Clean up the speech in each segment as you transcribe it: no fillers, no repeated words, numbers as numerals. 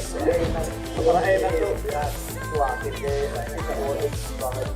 enak tuh ya cuakin deh ini kalau banget.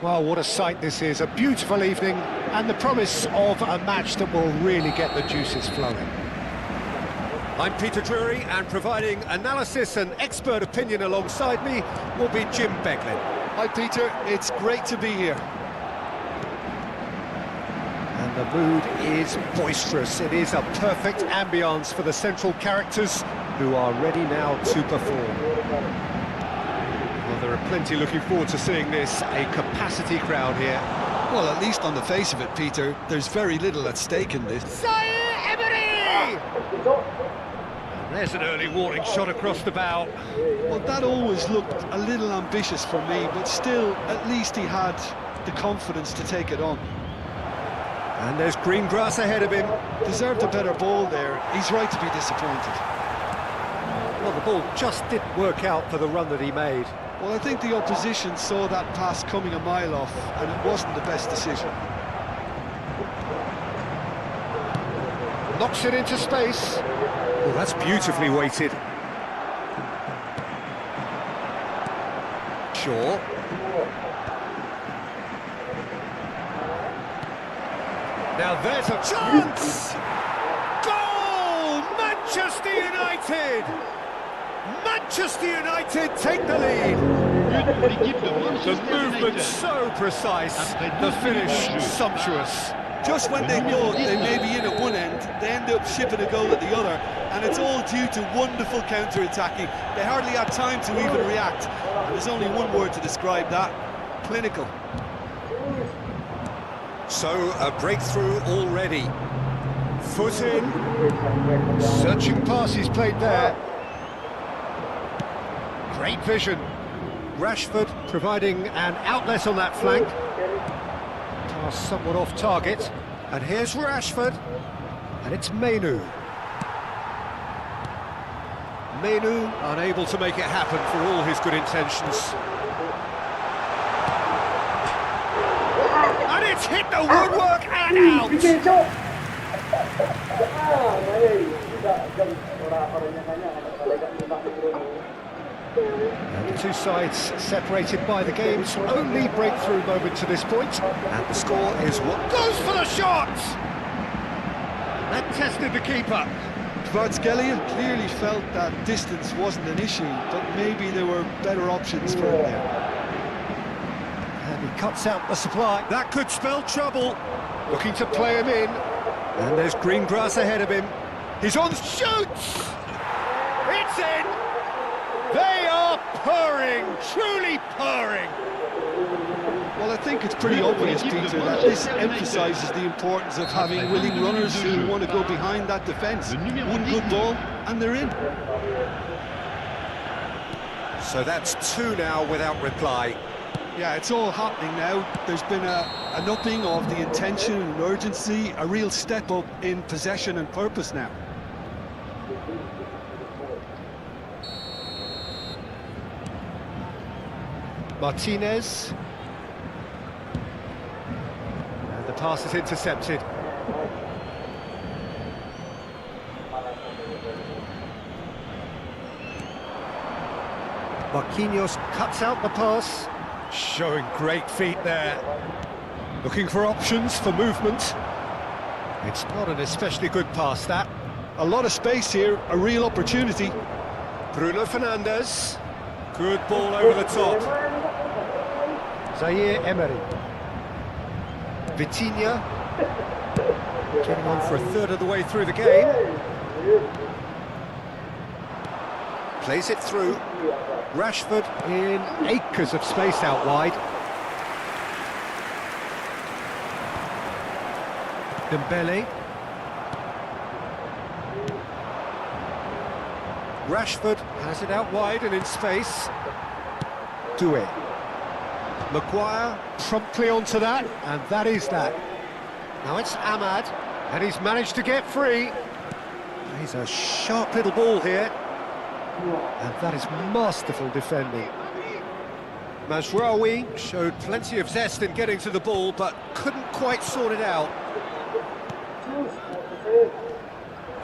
Well, what a sight this is, a beautiful evening and the promise of a match that will really get the juices flowing. I'm Peter Drury, and providing analysis and expert opinion alongside me will be Jim Beglin. Hi Peter, it's great to be here. And the mood is boisterous. It is a perfect ambience for the central characters who are ready now to perform. Well, there are plenty looking forward to seeing this, a capacity crowd here. Well, at least on the face of it, Peter, there's very little at stake in this. Zaire Emery! And there's an early warning shot across the bow. Well, that always looked a little ambitious for me, but still, at least he had the confidence to take it on. And there's green grass ahead of him. Deserved a better ball there. He's right to be disappointed. Well, the ball just didn't work out for the run that he made. Well, I think the opposition saw that pass coming a mile off, and it wasn't the best decision. Knocks it into space. Oh, that's beautifully weighted. Shaw. Now there's a chance! Goal! Manchester United! Manchester United take the lead. The movement so precise, the finish sumptuous. Just when they thought they may be in at one end, they end up shipping a goal at the other, and it's all due to wonderful counter-attacking. They hardly had time to even react, and there's only one word to describe that: clinical. So, a breakthrough already. Foot in. Searching pass he's played there. Great vision. Rashford providing an outlet on that flank. Pass somewhat off target. And here's Rashford. And it's Menu. Menu unable to make it happen for all his good intentions. And it's hit the woodwork and out! And the two sides separated by the game's only breakthrough moment to this point. And the score is what goes for the shot! That tested the keeper. Kvaratskhelia clearly felt that distance wasn't an issue, but maybe there were better options for him there. And he cuts out the supply. That could spell trouble. Looking to play him in. And there's green grass ahead of him. He's on, shoots! It's in! They are purring, truly purring. Well, I think it's pretty obvious, Peter, that this emphasises the importance of having willing runners who want to go behind that defence. One good ball, and they're in. So that's two now without reply. Yeah, it's all happening now. There's been an upping of the intention and urgency, a real step up in possession and purpose now. Martinez. And the pass is intercepted. Marquinhos cuts out the pass. Showing great feet there. Looking for options for movement. It's not an especially good pass, that. A lot of space here, a real opportunity. Bruno Fernandes. Good ball over the top. Zaire Emery. Vitinha. Getting on for a third of the way through the game. Plays it through. Rashford in acres of space out wide. Dembele. Rashford has it out wide and in space. Doué. Maguire promptly onto that, and that is that. Now it's Ahmad, and he's managed to get free. He's a sharp little ball here. And that is masterful defending. Mazraoui showed plenty of zest in getting to the ball, but couldn't quite sort it out.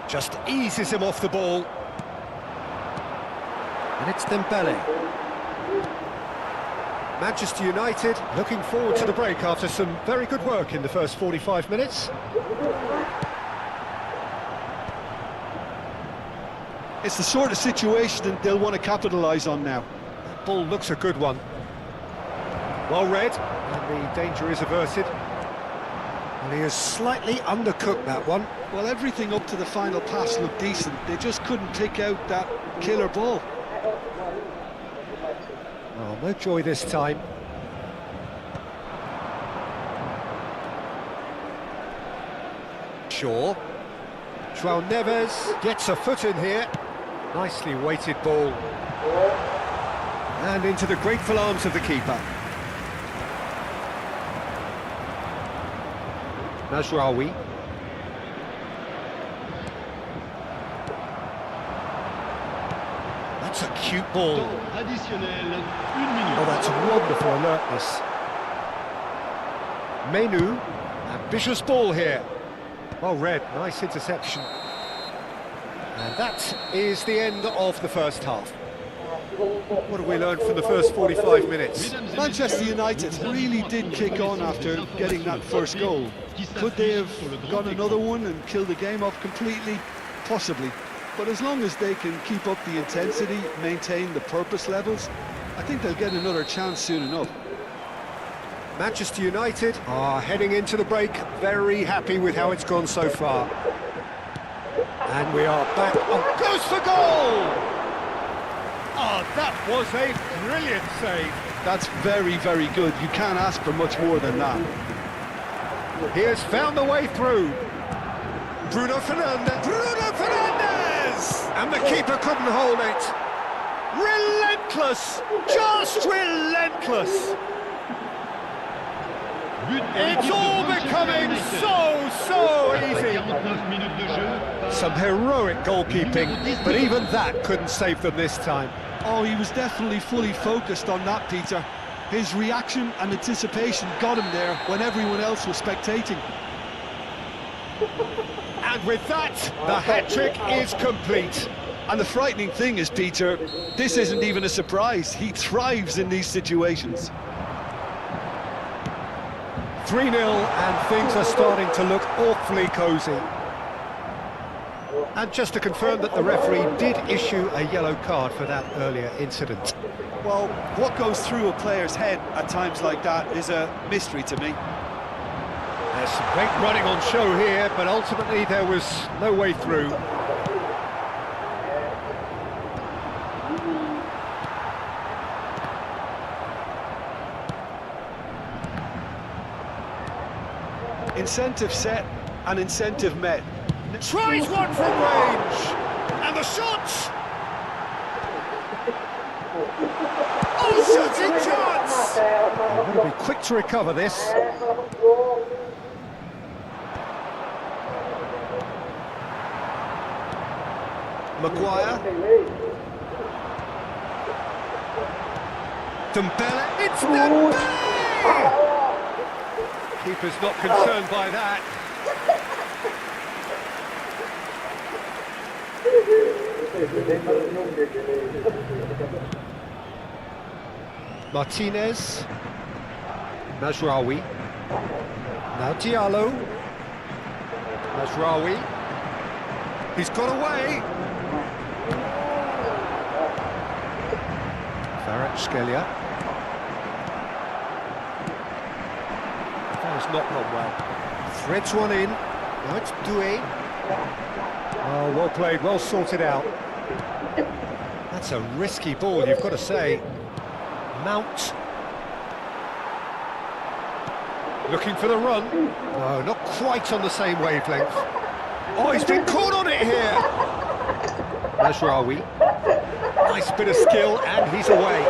Just eases him off the ball. And it's Dembele. Manchester United looking forward to the break after some very good work in the first 45 minutes. It's the sort of situation that they'll want to capitalise on now. That ball looks a good one. Well read, and the danger is averted. And he has slightly undercooked that one. Well, everything up to the final pass looked decent. They just couldn't pick out that killer ball. Oh, no joy this time. Shaw. João Neves gets a foot in here. Nicely weighted ball. And into the grateful arms of the keeper. Mazraoui. That's a cute ball. Oh, that's wonderful alertness. Menu, ambitious ball here. Well read, nice interception. And that is the end of the first half. What have we learned from the first 45 minutes? Manchester United really did kick on after getting that first goal. Could they have got another one and killed the game off completely? Possibly. But as long as they can keep up the intensity, maintain the purpose levels, I think they'll get another chance soon enough. Manchester United are heading into the break, very happy with how it's gone so far. And we are back. Oh, goes for goal! Oh, that was a brilliant save. That's very, very good. You can't ask for much more than that. He has found the way through. Bruno Fernandes! Bruno Fernandes! And the keeper couldn't hold it. Relentless! Just relentless! It's all becoming so easy. Some heroic goalkeeping, but even that couldn't save them this time. Oh, he was definitely fully focused on that, Peter. His reaction and anticipation got him there when everyone else was spectating. And with that, the hat-trick is complete. And the frightening thing is, Peter, this isn't even a surprise. He thrives in these situations. 3-0, and things are starting to look awfully cosy. And just to confirm that the referee did issue a yellow card for that earlier incident. Well, what goes through a player's head at times like that is a mystery to me. There's some great running on show here, but ultimately there was no way through. Incentive set and incentive met. Tries one from range, and the shot! Oh, shooting chance! They've got to be quick to recover this. Maguire. Dembele. It's Dembele! Keeper's not concerned by that. Martinez. Mazraoui. Now Diallo. Mazraoui. He's got away. Kvaratskhelia. That has not gone well. Threads one in. Now it's Doué. Oh, well played, well sorted out. That's a risky ball, you've got to say. Mount. Looking for the run. No, not quite on the same wavelength. Oh, he's been caught on it here. Mazraoui. Nice bit of skill, and he's away.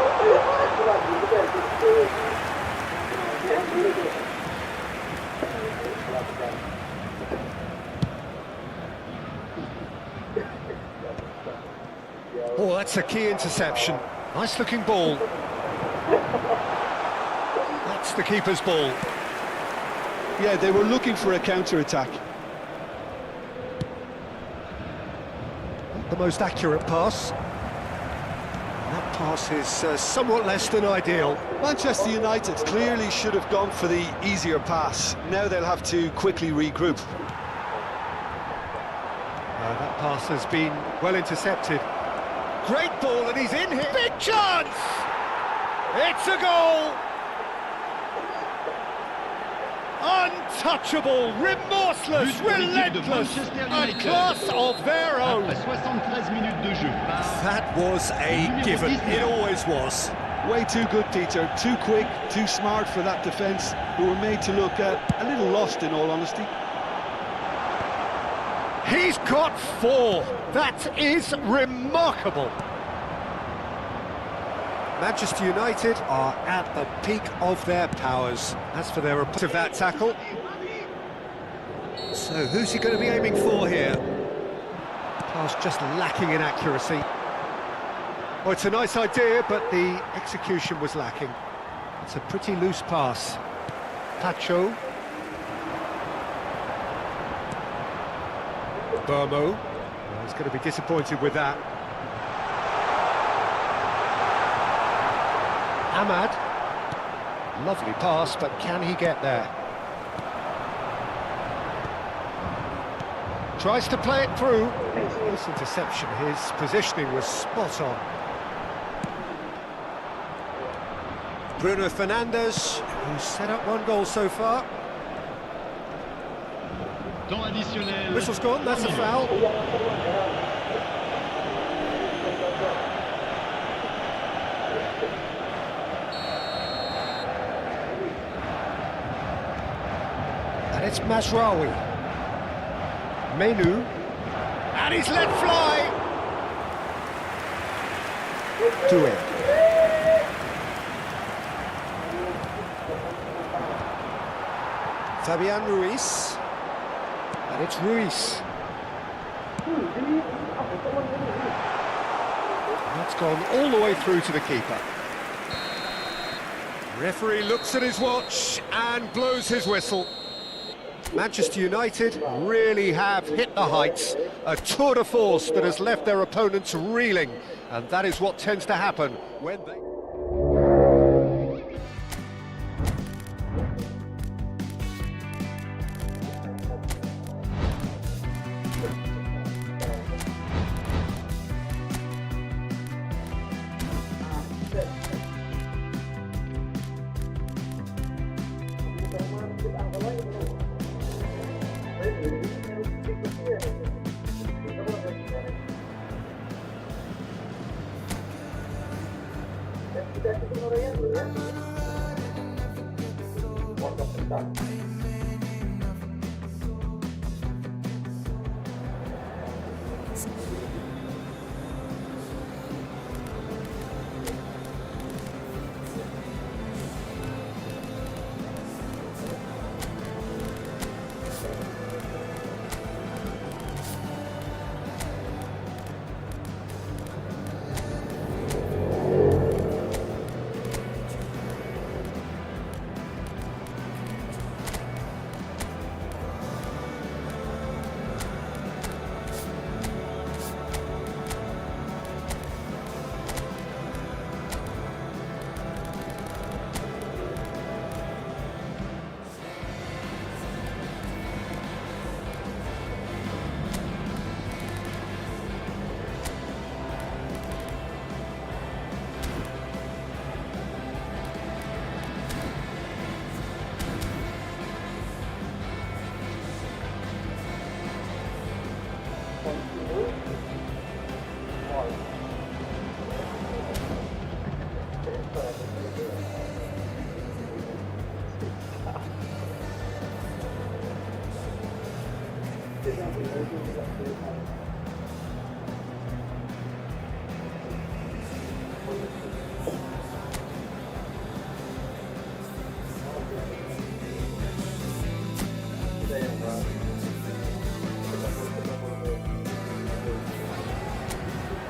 Oh, that's a key interception. Nice looking ball. That's the keeper's ball. Yeah, they were looking for a counter-attack. Not the most accurate pass. That pass is somewhat less than ideal. Manchester United clearly should have gone for the easier pass. Now they'll have to quickly regroup. That pass has been well intercepted. Great ball, and he's in here. Big chance! It's a goal! Untouchable, remorseless, relentless, a class of their own. That was a given, it always was. Way too good, Peter. Too quick, too smart for that defence, who were made to look a little lost, in all honesty. He's got 4. That is remarkable. Manchester United are at the peak of their powers. As for their opponent of that tackle. So who's he going to be aiming for here? Pass just lacking in accuracy. Oh, it's a nice idea, but the execution was lacking. It's a pretty loose pass. Pacho. Burmo. Well, he's going to be disappointed with that. Ahmad. Lovely pass, but can he get there? Tries to play it through. This interception, his positioning was spot on. Bruno Fernandes, who's set up one goal so far. Temps additionnel. Whistle's gone, that's a foul. And it's Mazraoui. Menu. And he's let fly. Doué. Fabian Ruiz. And it's Ruiz. That's gone all the way through to the keeper. Referee looks at his watch and blows his whistle. Manchester United really have hit the heights. A tour de force that has left their opponents reeling. And that is what tends to happen when they...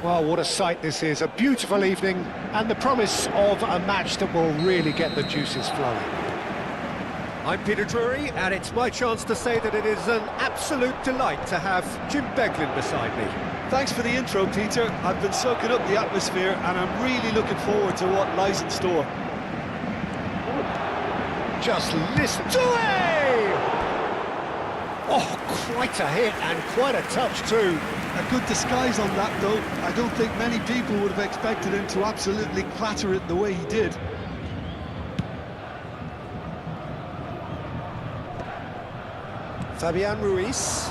Well, what a sight this is, a beautiful evening and the promise of a match that will really get the juices flowing. I'm Peter Drury and it's my chance to say that it is an absolute delight to have Jim Beglin beside me. Thanks for the intro, Peter. I've been soaking up the atmosphere and I'm really looking forward to what lies in store. Just listen to it! Oh, quite a hit and quite a touch too. A good disguise on that, though. I don't think many people would have expected him to absolutely clatter it the way he did. Fabian Ruiz.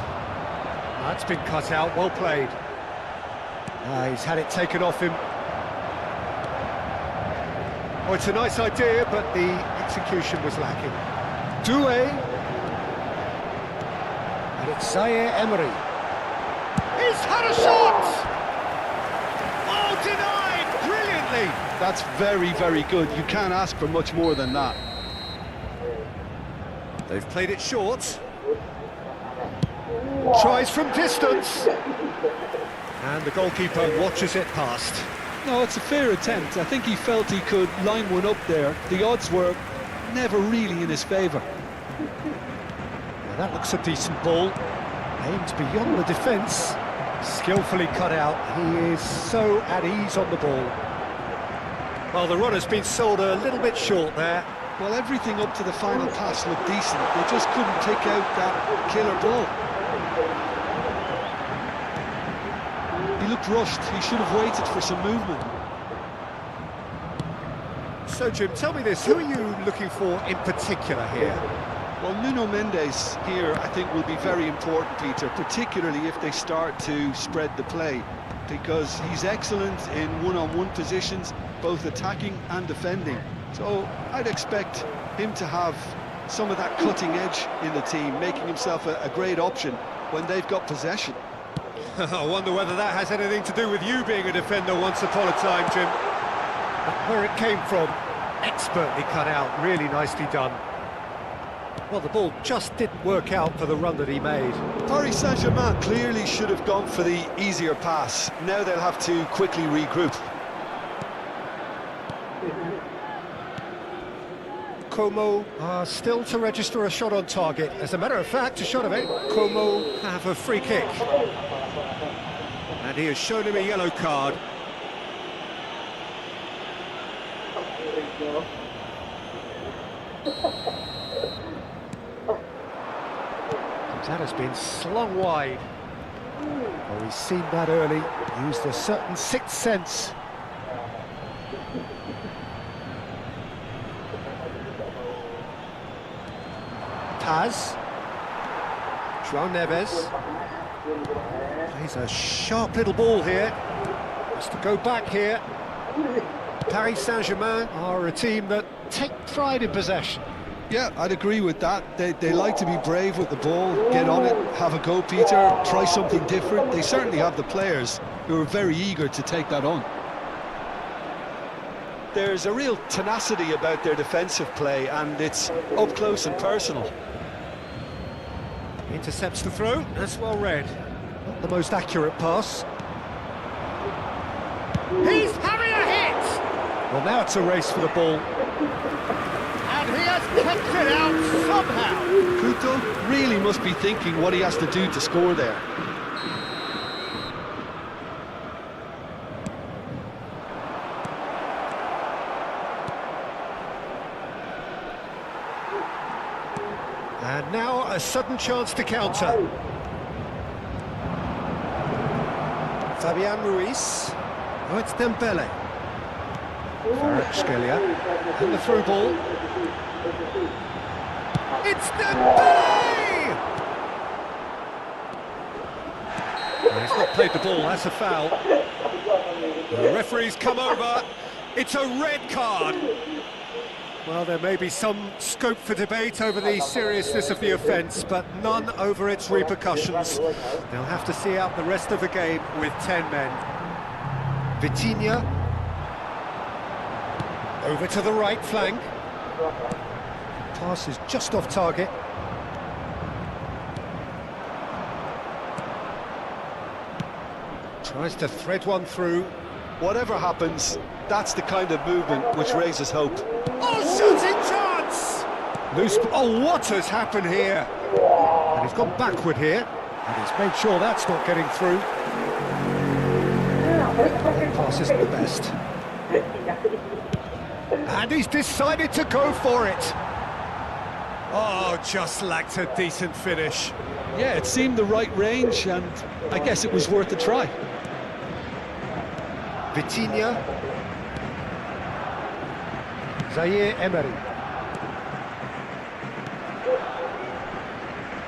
That's been cut out, well played. He's had it taken off him. Oh, it's a nice idea, but the execution was lacking. Doué. And it's Zaire Emery. He's had a shot! Oh, denied brilliantly! That's very, very good. You can't ask for much more than that. They've played it short. Tries from distance. And the goalkeeper watches it past. No, it's a fair attempt. I think he felt he could line one up there. The odds were never really in his favour. Now that looks a decent ball. Aimed beyond the defence. Skillfully cut out. He is so at ease on the ball. Well, the runner's been sold a little bit short there. Well, everything up to the final pass looked decent. They just couldn't take out that killer ball. He looked rushed. He should have waited for some movement. So, Jim, tell me this, who are you looking for in particular here? Well, Nuno Mendes here, I think, will be very important, Peter, particularly if they start to spread the play, because he's excellent in one-on-one positions, both attacking and defending. So I'd expect him to have some of that cutting edge in the team, making himself a great option when they've got possession. I wonder whether that has anything to do with you being a defender once upon a time, Jim. Where it came from, expertly cut out, really nicely done. Well, the ball just didn't work out for the run that he made. Paris Saint-Germain clearly should have gone for the easier pass. Now they'll have to quickly regroup. Como still to register a shot on target. As a matter of fact, a shot of it. Como have a free kick. And he has shown him a yellow card. That has been slung wide. Oh, he's seen that early, used a certain sixth sense. Paz. João Neves. Plays a sharp little ball here. Has to go back here. Paris Saint-Germain are a team that take pride in possession. Yeah, I'd agree with that. They like to be brave with the ball, get on it, have a go, Peter, try something different. They certainly have the players who are very eager to take that on. There's a real tenacity about their defensive play, and it's up close and personal. Intercepts the throw, that's well read. Not the most accurate pass. He's having a hit! Well, now it's a race for the ball. And he has kept it out somehow. Couto really must be thinking what he has to do to score there. And now a sudden chance to counter. Fabian Ruiz. Oh, it's Dembele. Kvaratskhelia. And the through ball. It's Dembele! Well, he's not played the ball, that's a foul. The referee's come over. It's a red card. Well, there may be some scope for debate over the seriousness of the offence, but none over its repercussions. They'll have to see out the rest of the game with 10 men. Vitinha. Over to the right flank. Pass is just off target. Tries to thread one through. Whatever happens, that's the kind of movement which raises hope. Oh, shooting chance! Loose. Oh, what has happened here? And he's gone backward here, and he's made sure that's not getting through. The pass isn't the best. And he's decided to go for it. Oh, just lacked a decent finish. Yeah, it seemed the right range, and I guess it was worth a try. Vitinha. Zaire Emery.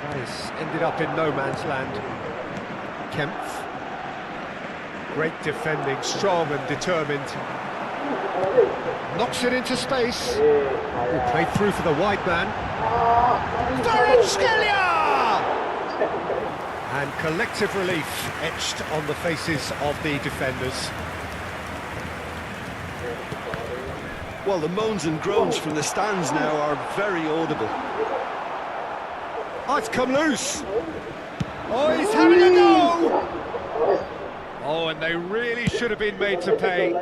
That has ended up in no man's land. Kempf. Great defending, strong and determined. Knocks it into space. Played through for the wide man. Kvaratskhelia! And collective relief etched on the faces of the defenders. Well, the moans and groans from the stands now are very audible. Oh, it's come loose. Oh, he's having a go! Oh, and they really should have been made to pay.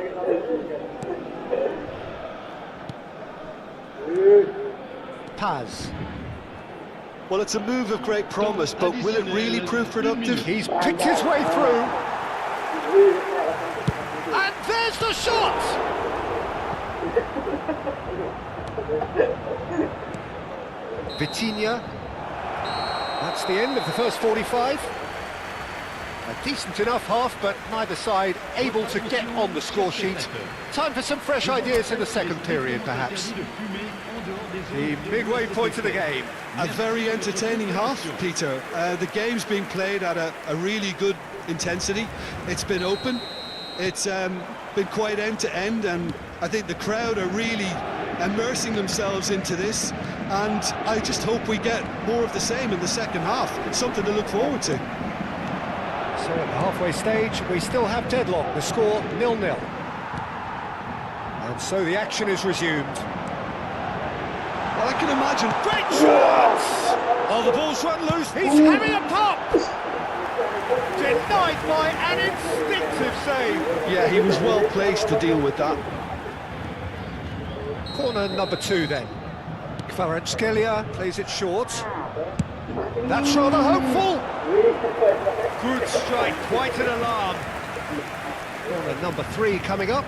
Paz. Well, it's a move of great promise, but will it really prove productive? He's picked his way through. And there's the shot! Vitinha. That's the end of the first 45. A decent enough half, but neither side able to get on the score sheet. Time for some fresh ideas in the second period, perhaps. The midway point of the game. A very entertaining half, Peter. The game's being played at a really good intensity. It's been open. It's been quite end-to-end, and I think the crowd are really immersing themselves into this, and I just hope we get more of the same in the second half. It's something to look forward to. So at the halfway stage, we still have deadlock, the score 0-0. And so the action is resumed. Well, I can imagine. Great shot! Oh, the ball's run loose. He's having a pop! Denied by an instinctive save. Yeah, he was well placed to deal with that. Corner number 2 then. Kvaratskhelia plays it short. That's rather hopeful. Good strike, quite an alarm. Corner number 3 coming up.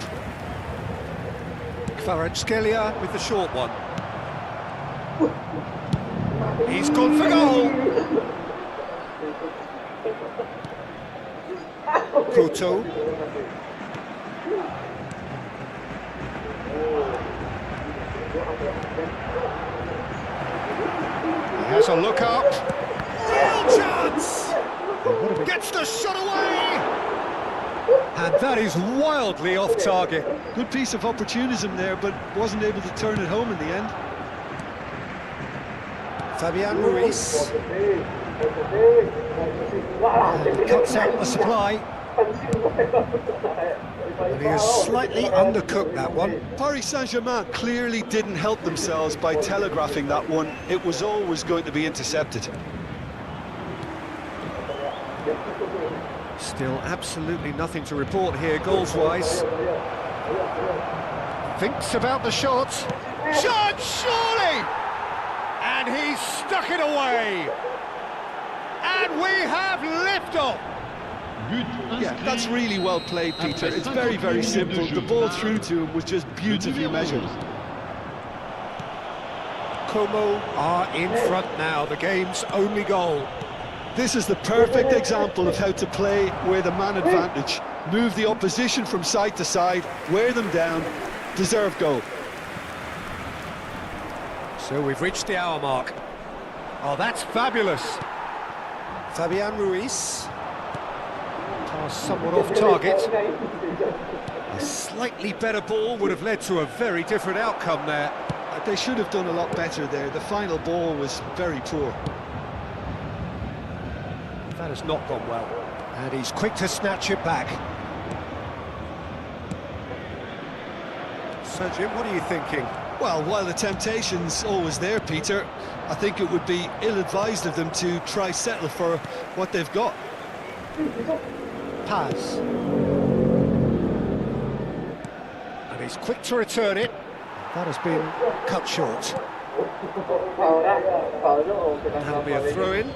Kvaratskhelia with the short one. He's gone for goal. Couto. He has a look up. Real chance! Gets the shot away! And that is wildly off target. Good piece of opportunism there, but wasn't able to turn it home in the end. Fabian Ruiz. Cuts out the supply. And he has slightly undercooked that one. Paris Saint-Germain clearly didn't help themselves by telegraphing that one. It was always going to be intercepted. Still absolutely nothing to report here, goals-wise. Thinks about the shot. Shot, surely! And he's stuck it away. And we have liftoff. Yeah, that's really well played, Peter. It's very, very simple. The ball through to him was just beautifully measured. Como are in front now, the game's only goal. This is the perfect example of how to play with a man advantage. Move the opposition from side to side, wear them down, deserve goal. So we've reached the hour mark. Oh, that's fabulous. Fabian Ruiz. Pass somewhat off target. A slightly better ball would have led to a very different outcome there. They should have done a lot better there. The final ball was very poor. That has not gone well. And he's quick to snatch it back. So, Jim, what are you thinking? Well, while the temptation's always there, Peter, I think it would be ill-advised of them to try settle for what they've got. Paz. And he's quick to return it. That has been cut short. That'll be a throw-in.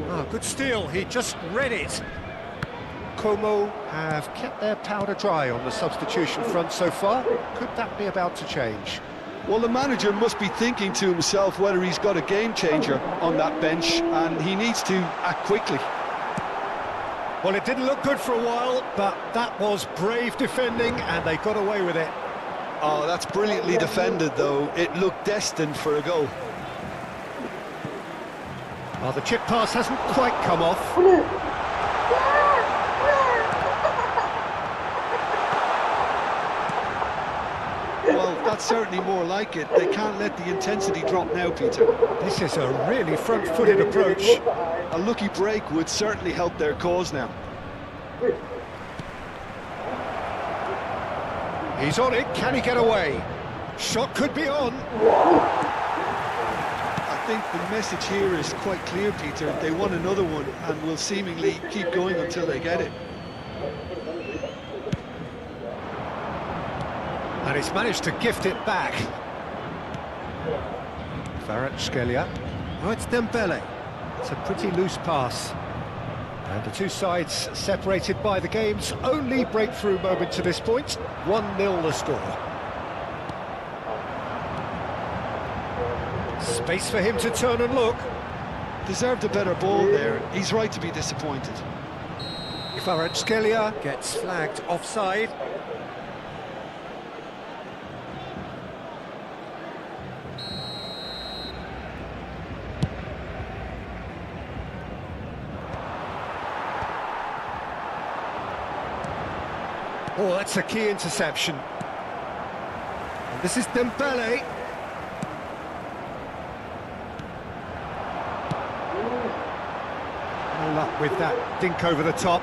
Oh, good steal, he just read it. Como have kept their powder dry on the substitution front so far. Could that be about to change? Well, the manager must be thinking to himself whether he's got a game changer on that bench, and he needs to act quickly. Well, it didn't look good for a while, but that was brave defending and they got away with it. Oh, that's brilliantly defended, though. It looked destined for a goal. Well, the chip pass hasn't quite come off. Well, that's certainly more like it. They can't let the intensity drop now, Peter. This is a really front-footed approach. A lucky break would certainly help their cause now. He's on it, can he get away? Shot could be on. I think the message here is quite clear, Peter. They want another one and will seemingly keep going until they get it. And he's managed to gift it back. Kvaratskhelia. Oh, it's Dembele. It's a pretty loose pass. And the two sides separated by the game's only breakthrough moment to this point. 1-0 the score. Space for him to turn and look. Deserved a better ball there. He's right to be disappointed. Kvaratskhelia gets flagged offside. Oh, that's a key interception. And this is Dembele. No luck with that dink over the top.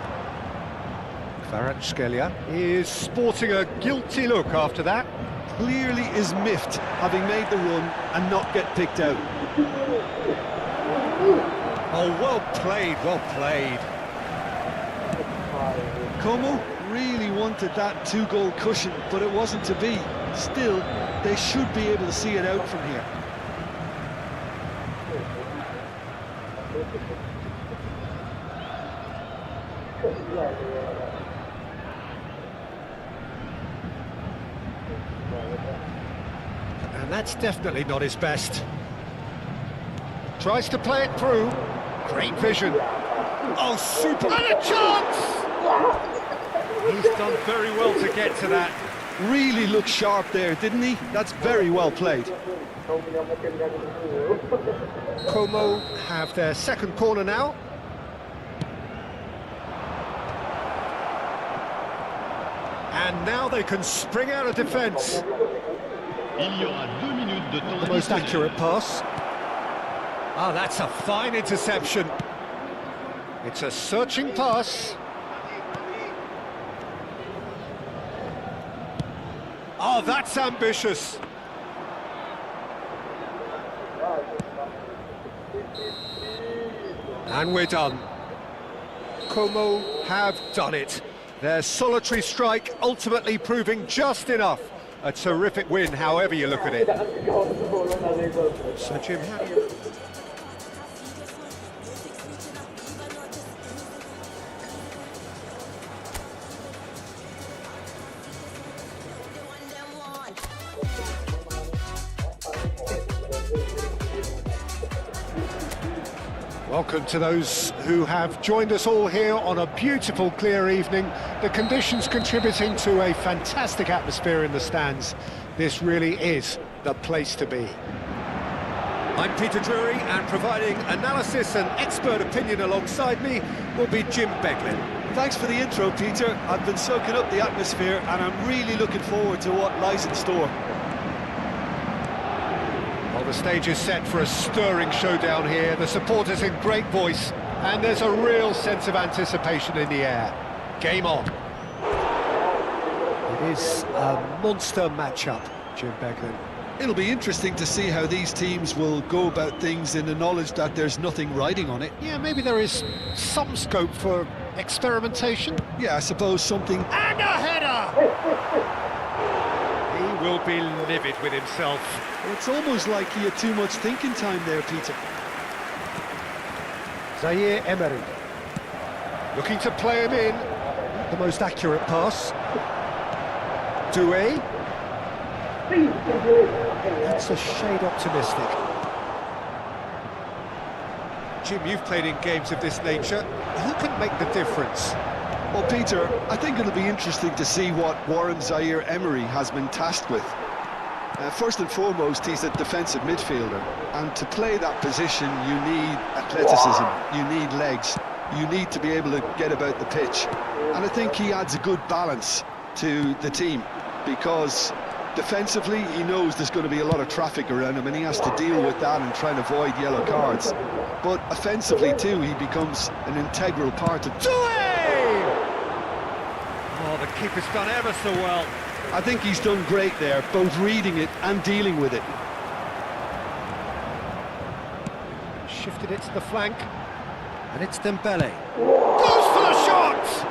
Kvaratskhelia is sporting a guilty look after that. Clearly is miffed, having made the run and not get picked out. Oh, well played, well played. Como really wanted that two-goal cushion, but it wasn't to be. Still, they should be able to see it out from here. And that's definitely not his best. Tries to play it through. Great vision. Oh, super. And a chance! He's done very well to get to that. Really looked sharp there, didn't he? That's very well played. Como have their second corner now. And now they can spring out of defence. Il y aura 2 minutes de temps The most additionnel. accurate pass. Ah, that's a fine interception. It's a searching pass. Oh, that's ambitious. And we're done. Como have done it. Their solitary strike ultimately proving just enough. A terrific win, however you look at it. So, Jim, how do you... Welcome to those who have joined us all here on a beautiful, clear evening. The conditions contributing to a fantastic atmosphere in the stands. This really is the place to be. I'm Peter Drury, and providing analysis and expert opinion alongside me will be Jim Beglin. Thanks for the intro, Peter. I've been soaking up the atmosphere and I'm really looking forward to what lies in store. Well, the stage is set for a stirring showdown here. The supporters in great voice, and there's a real sense of anticipation in the air. Game on. It is a monster matchup, Jim Beglin. It'll be interesting to see how these teams will go about things in the knowledge that there's nothing riding on it. Yeah, maybe there is some scope for experimentation. Yeah, I suppose something... And a header! He will be livid with himself. It's almost like he had too much thinking time there, Peter. Zaire Emery. Looking to play him in. The most accurate pass. Doué. That's a shade optimistic. Jim, you've played in games of this nature. Who can make the difference? Well, Peter, I think it'll be interesting to see what Warren Zaire Emery has been tasked with. First and foremost, he's a defensive midfielder, and to play that position you need athleticism, you need legs, you need to be able to get about the pitch. And I think he adds a good balance to the team, because defensively he knows there's going to be a lot of traffic around him and he has to deal with that and try and avoid yellow cards. But offensively too, he becomes an integral part of... Oh, the keeper's done ever so well. I think he's done great there, both reading it and dealing with it. Shifted it to the flank, and it's Dembele. Goes for the shot!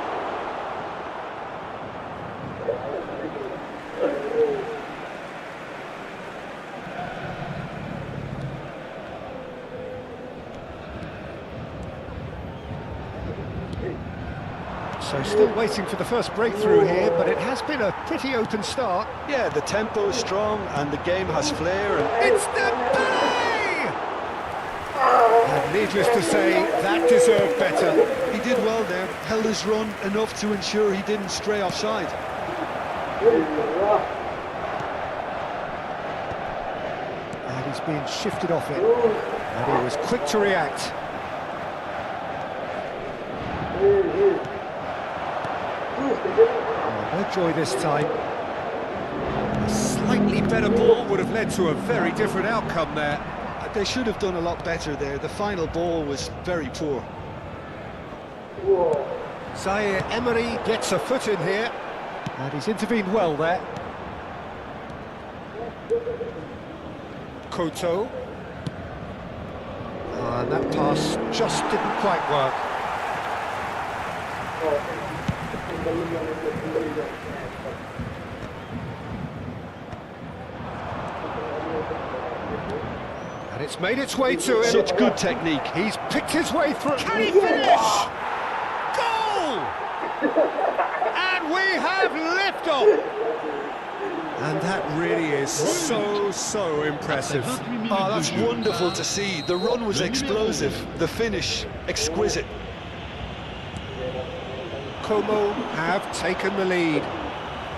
So still waiting for the first breakthrough here, but it has been a pretty open start. Yeah, the tempo is strong and the game has flair. And It's Dembele! Needless to say, that deserved better. He did well there, held his run enough to ensure he didn't stray offside. And he's being shifted off it. And he was quick to react. Oh, no joy this time. A slightly better ball would have led to a very different outcome there. They should have done a lot better there. The final ball was very poor. Zaire Emery gets a foot in here. And he's intervened well there. Koto. And that pass just didn't quite work. And it's made its way to him. Such good technique. He's picked his way through. Can he finish? Goal! And we have liftoff! And that really is so impressive. Oh, that's wonderful to see. The run was explosive, the finish exquisite. Como have taken the lead.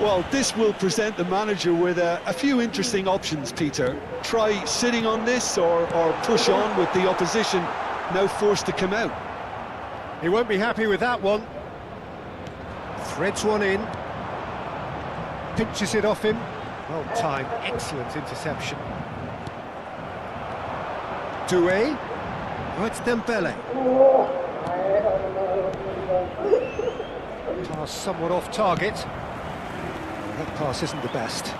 Well, this will present the manager with a few interesting options, Peter. Try sitting on this or push on with the opposition now forced to come out. He won't be happy with that one. Threads one in. Pinches it off him. Well timed, excellent interception. Doué. Oh, it's Dembele. Pass somewhat off target. That pass isn't the best.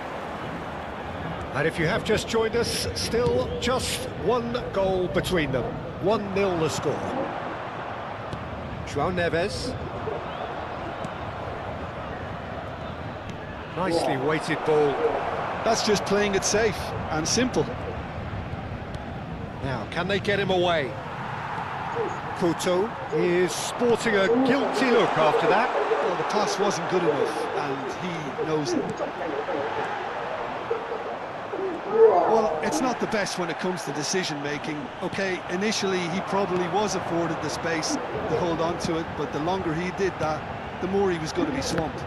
And if you have just joined us, still just one goal between them. 1-0 the score. João Neves. Nicely weighted ball. That's just playing it safe and simple. Now, can they get him away? Couto is sporting a guilty look after that. Well, the pass wasn't good enough, and he knows it. Well, it's not the best when it comes to decision-making. OK, initially he probably was afforded the space to hold on to it, but the longer he did that, the more he was going to be swamped.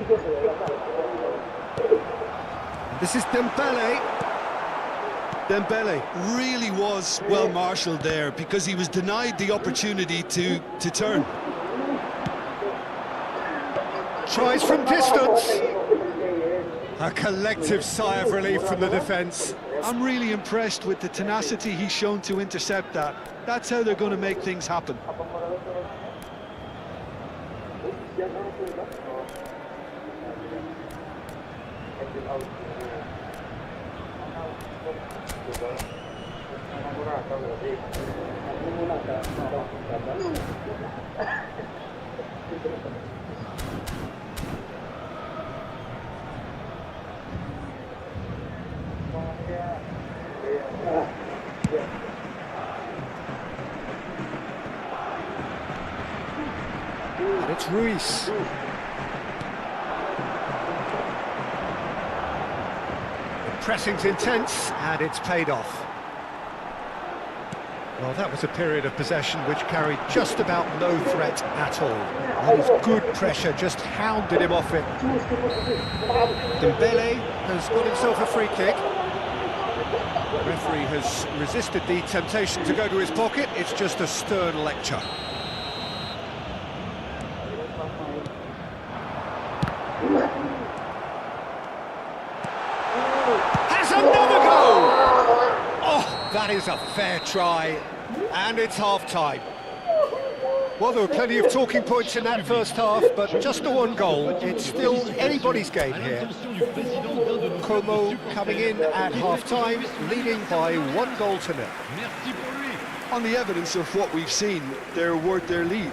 This is Dembele. Dembele really was well marshalled there because he was denied the opportunity to turn. Tries from distance. A collective sigh of relief from the defence. I'm really impressed with the tenacity he's shown to intercept that. That's how they're going to make things happen. And it's Ruiz. The pressing's intense, and it's paid off. Well, that was a period of possession which carried just about no threat at all. That is good pressure, just hounded him off it. Dembele has got himself a free kick. The referee has resisted the temptation to go to his pocket. It's just a stern lecture. Has another goal! Oh, that is a fair try, and it's half-time. Well, there were plenty of talking points in that first half, but just the one goal. It's still anybody's game here. Como coming in at half-time, leading by 1-0. On the evidence of what we've seen, they're worth their lead.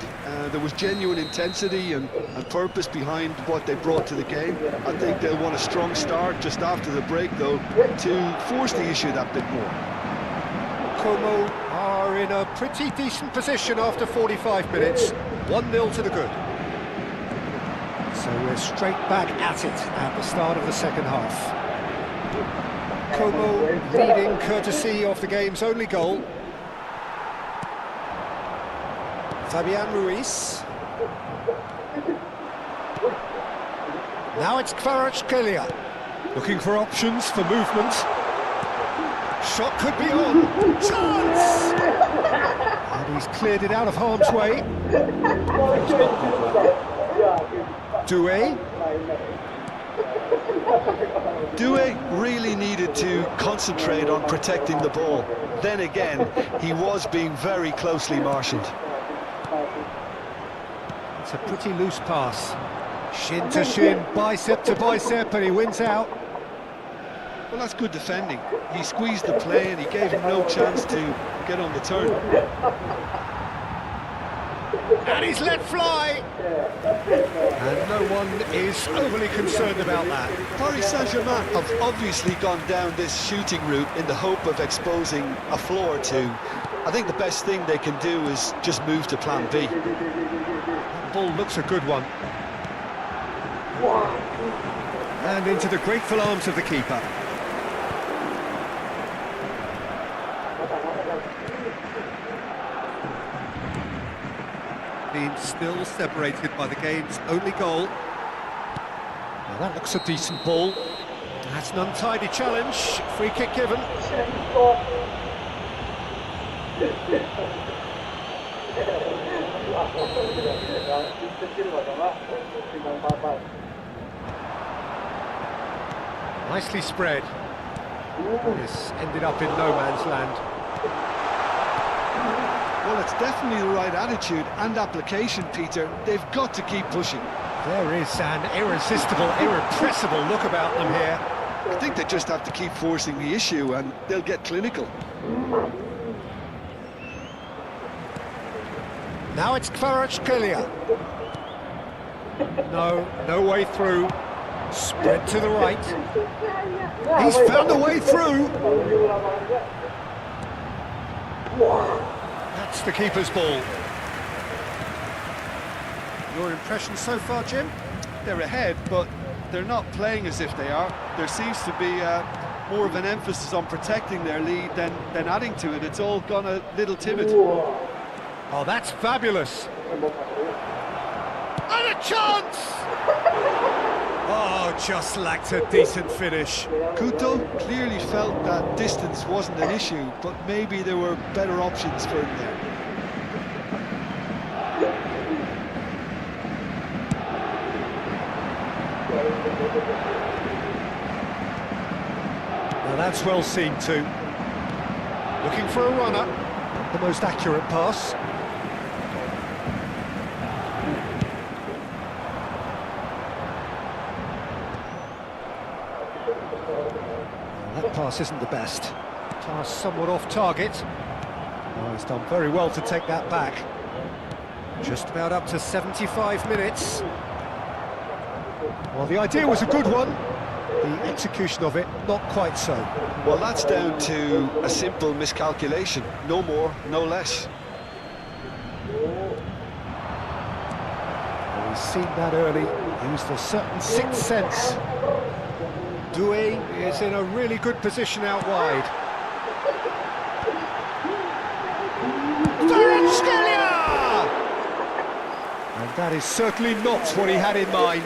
There was genuine intensity and purpose behind what they brought to the game. I think they'll want a strong start just after the break, though, to force the issue that bit more. Como are in a pretty decent position after 45 minutes. 1-0 to the good. So we're straight back at it at the start of the second half. Como leading courtesy of the game's only goal. Fabian Ruiz. Now it's Kvaratskhelia. Looking for options for movement. Shot could be on. Chance! And he's cleared it out of harm's way. Doué. Doué really needed to concentrate on protecting the ball. Then again, he was being very closely marshalled. It's a pretty loose pass. Shin to shin, bicep to bicep, and he wins out. Well, that's good defending. He squeezed the play and he gave him no chance to get on the turn. And he's let fly. And no one is overly concerned about that. Paris Saint-Germain have obviously gone down this shooting route in the hope of exposing a flaw or two. I think the best thing they can do is just move to plan B. That ball looks a good one. And into the grateful arms of the keeper. Being still separated by the game's only goal. Now that looks a decent ball. That's an untidy challenge. Free kick given. Nicely spread. This ended up in no man's land. Well, it's definitely the right attitude and application, Peter. They've got to keep pushing. There is an irresistible, irrepressible look about them here. I think they just have to keep forcing the issue and they'll get clinical. Now it's Kvaratskhelia. No way through. Spread to the right. He's found a way through. That's the keeper's ball. Your impression so far, Jim? They're ahead, but they're not playing as if they are. There seems to be more of an emphasis on protecting their lead than adding to it. It's all gone a little timid. Oh, that's fabulous. And a chance! Oh, just lacked a decent finish. Couto clearly felt that distance wasn't an issue, but maybe there were better options for him there. Now that's well seen too. Looking for a runner. The most accurate pass. That pass isn't the best. Pass somewhat off target. Oh, he's done very well to take that back. Just about up to 75 minutes. Well, the idea was a good one. The execution of it, not quite so. Well, that's down to a simple miscalculation. No more, no less. Well, we've seen that early. Used a certain sixth sense. Doué is in a really good position out wide. Kvaratskhelia! And that is certainly not what he had in mind.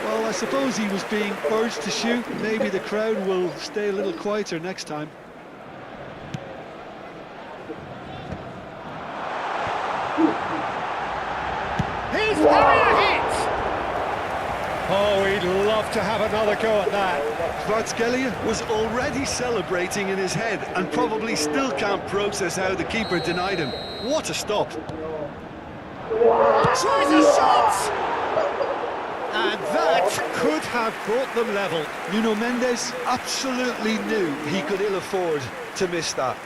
Well, I suppose he was being urged to shoot. Maybe the crowd will stay a little quieter next time. He's having a hit! Oh, he'd love to have another go at that. Kvaratskhelia was already celebrating in his head and probably still can't process how the keeper denied him. What a stop! Tries a shot! And that could have brought them level. Nuno Mendes absolutely knew he could ill afford to miss that.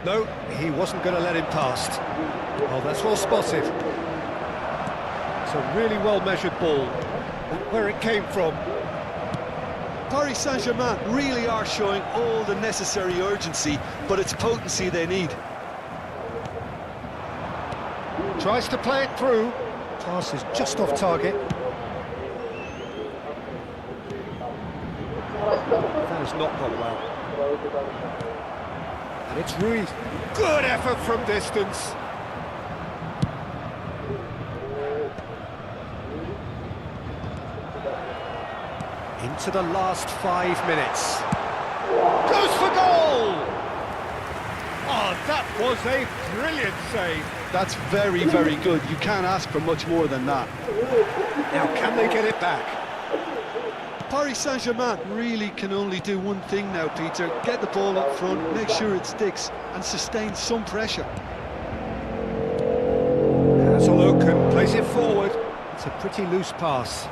No, he wasn't going to let him past. Oh, that's well spotted. It's a really well-measured ball. Where it came from. Paris Saint-Germain really are showing all the necessary urgency, but it's potency they need. Tries to play it through. Pass is just off target. has not gone well. And it's Ruiz. Good effort from distance. Into the last 5 minutes. Goes for goal! Oh, that was a brilliant save. That's very, very good. You can't ask for much more than that. Now, can they get it back? Paris Saint-Germain really can only do one thing now, Peter. Get the ball up front, make sure it sticks, and sustain some pressure. Has a look and plays it forward. It's a pretty loose pass.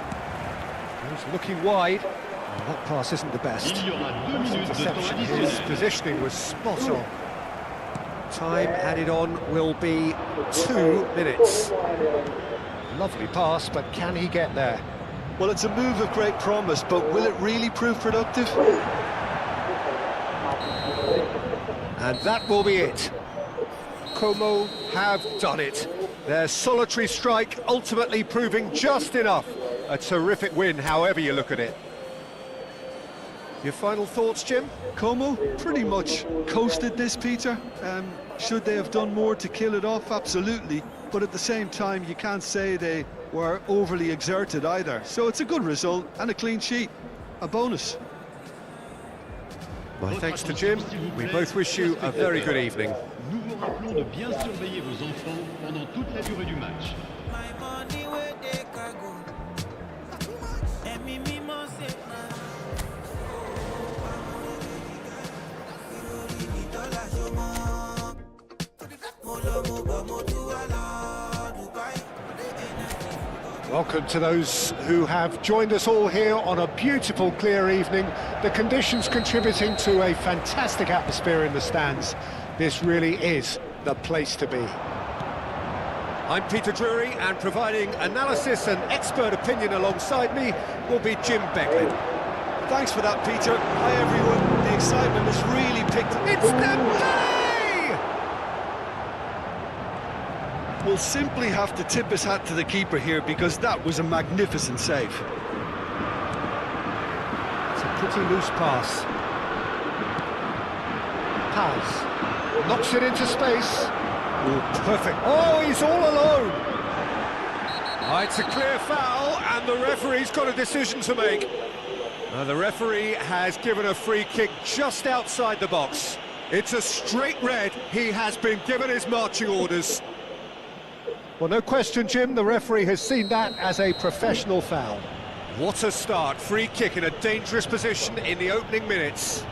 He's looking wide. Well, that pass isn't the best. Il y aura 2 minutes de temps Interception. His additionnel. positioning was spot on. Time added on will be 2 minutes. Lovely pass, but can he get there? Well, it's a move of great promise, but will it really prove productive? And that will be it. Como have done it. Their solitary strike ultimately proving just enough. A terrific win, however you look at it. Your final thoughts, Jim? Como pretty much coasted this, Peter. Should they have done more to kill it off? Absolutely. But at the same time, you can't say they were overly exerted either. So it's a good result and a clean sheet. A bonus. My thanks to Jim. We both wish you a very good evening. Nous vous rappelons de bien surveiller vos enfants pendant toute la durée du match. Welcome to those who have joined us all here on a beautiful, clear evening. The conditions contributing to a fantastic atmosphere in the stands. This really is the place to be. I'm Peter Drury, and providing analysis and expert opinion alongside me will be Jim Becklin. Thanks for that, Peter. Hi, everyone. The excitement has really picked up. It's Dembele! We'll simply have to tip his hat to the keeper here because that was a magnificent save. It's a pretty loose pass. Paz knocks it into space. Oh, perfect. Oh, he's all alone. Oh, it's a clear foul, and the referee's got a decision to make. The referee has given a free kick just outside the box. It's a straight red. He has been given his marching orders. Well, no question, Jim, the referee has seen that as a professional foul. What a start. Free kick in a dangerous position in the opening minutes.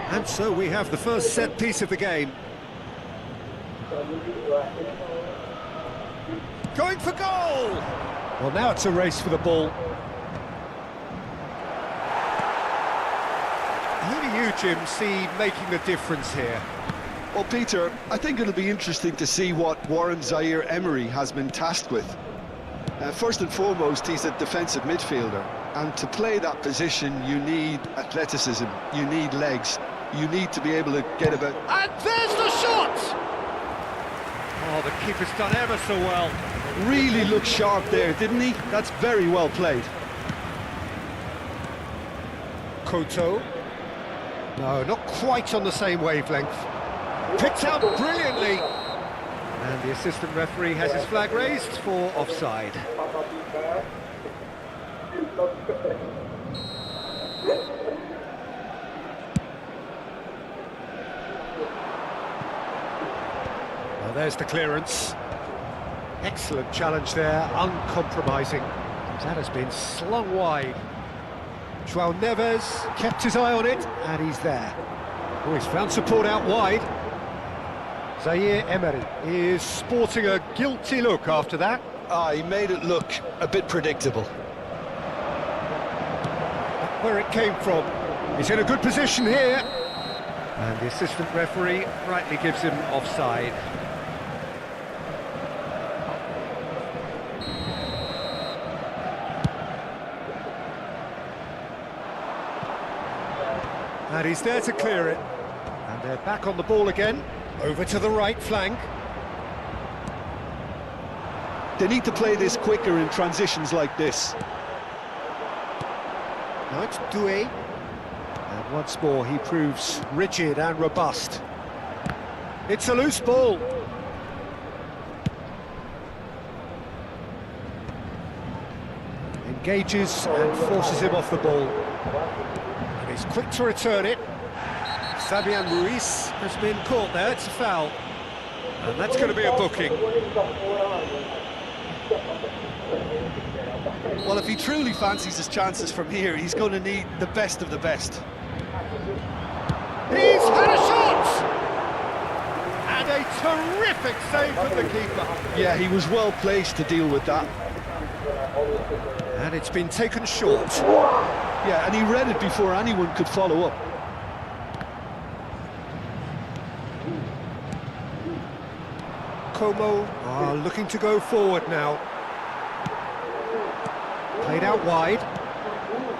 And so we have the first set piece of the game. Going for goal! Well, now it's a race for the ball. Who do you, Jim, see making the difference here? Well, Peter, I think it'll be interesting to see what Warren Zaire-Emery has been tasked with. First and foremost, he's a defensive midfielder, and to play that position, you need athleticism, you need legs, you need to be able to get about... And there's the shot! Oh, the keeper's done ever so well. Really looked sharp there, didn't he? That's very well played. Koto. No, not quite on the same wavelength. Picked out brilliantly. And the assistant referee has his flag raised for offside. Well, there's the clearance. Excellent challenge there, uncompromising. That has been slung wide. Joao Neves kept his eye on it, and he's there. Oh, he's found support out wide. Zaire-Emery is sporting a guilty look after that. He made it look a bit predictable. Where it came from. He's in a good position here. And the assistant referee rightly gives him offside. And he's there to clear it. And they're back on the ball again. Over to the right flank. They need to play this quicker in transitions like this. Now it's Doué. And Once more, he proves rigid and robust. It's a loose ball. Engages and forces him off the ball. And he's quick to return it. Fabian Ruiz has been caught there, it's a foul. And that's going to be a booking. Well, if he truly fancies his chances from here, he's going to need the best of the best. He's had a shot! And a terrific save from the keeper. Yeah, he was well placed to deal with that. And it's been taken short. Yeah, and he read it before anyone could follow up. Como are looking to go forward now. Played out wide.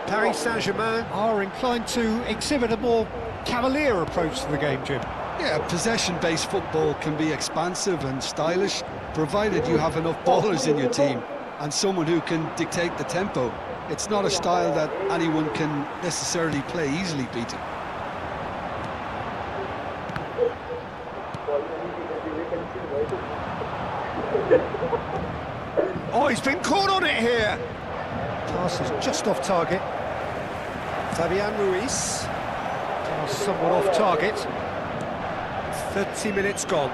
Paris Saint-Germain are inclined to exhibit a more cavalier approach to the game, Jim. Yeah, possession-based football can be expansive and stylish, provided you have enough ballers in your team and someone who can dictate the tempo. It's not a style that anyone can necessarily play easily, Peter. Oh, he's been caught on it here. Pass is just off target. Fabian Ruiz. Pass somewhat off target. 30 minutes gone.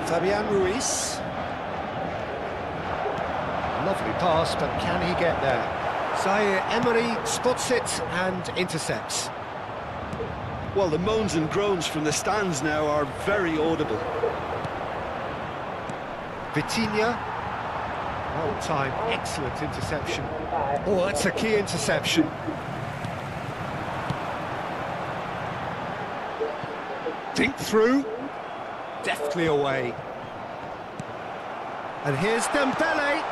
Fabian Ruiz. Lovely pass, but can he get there? Zaire Emery spots it and intercepts. Well, the moans and groans from the stands now are very audible. Vitinha. Well timed, excellent interception. Oh, that's a key interception. Think through. Deftly away. And here's Dembele.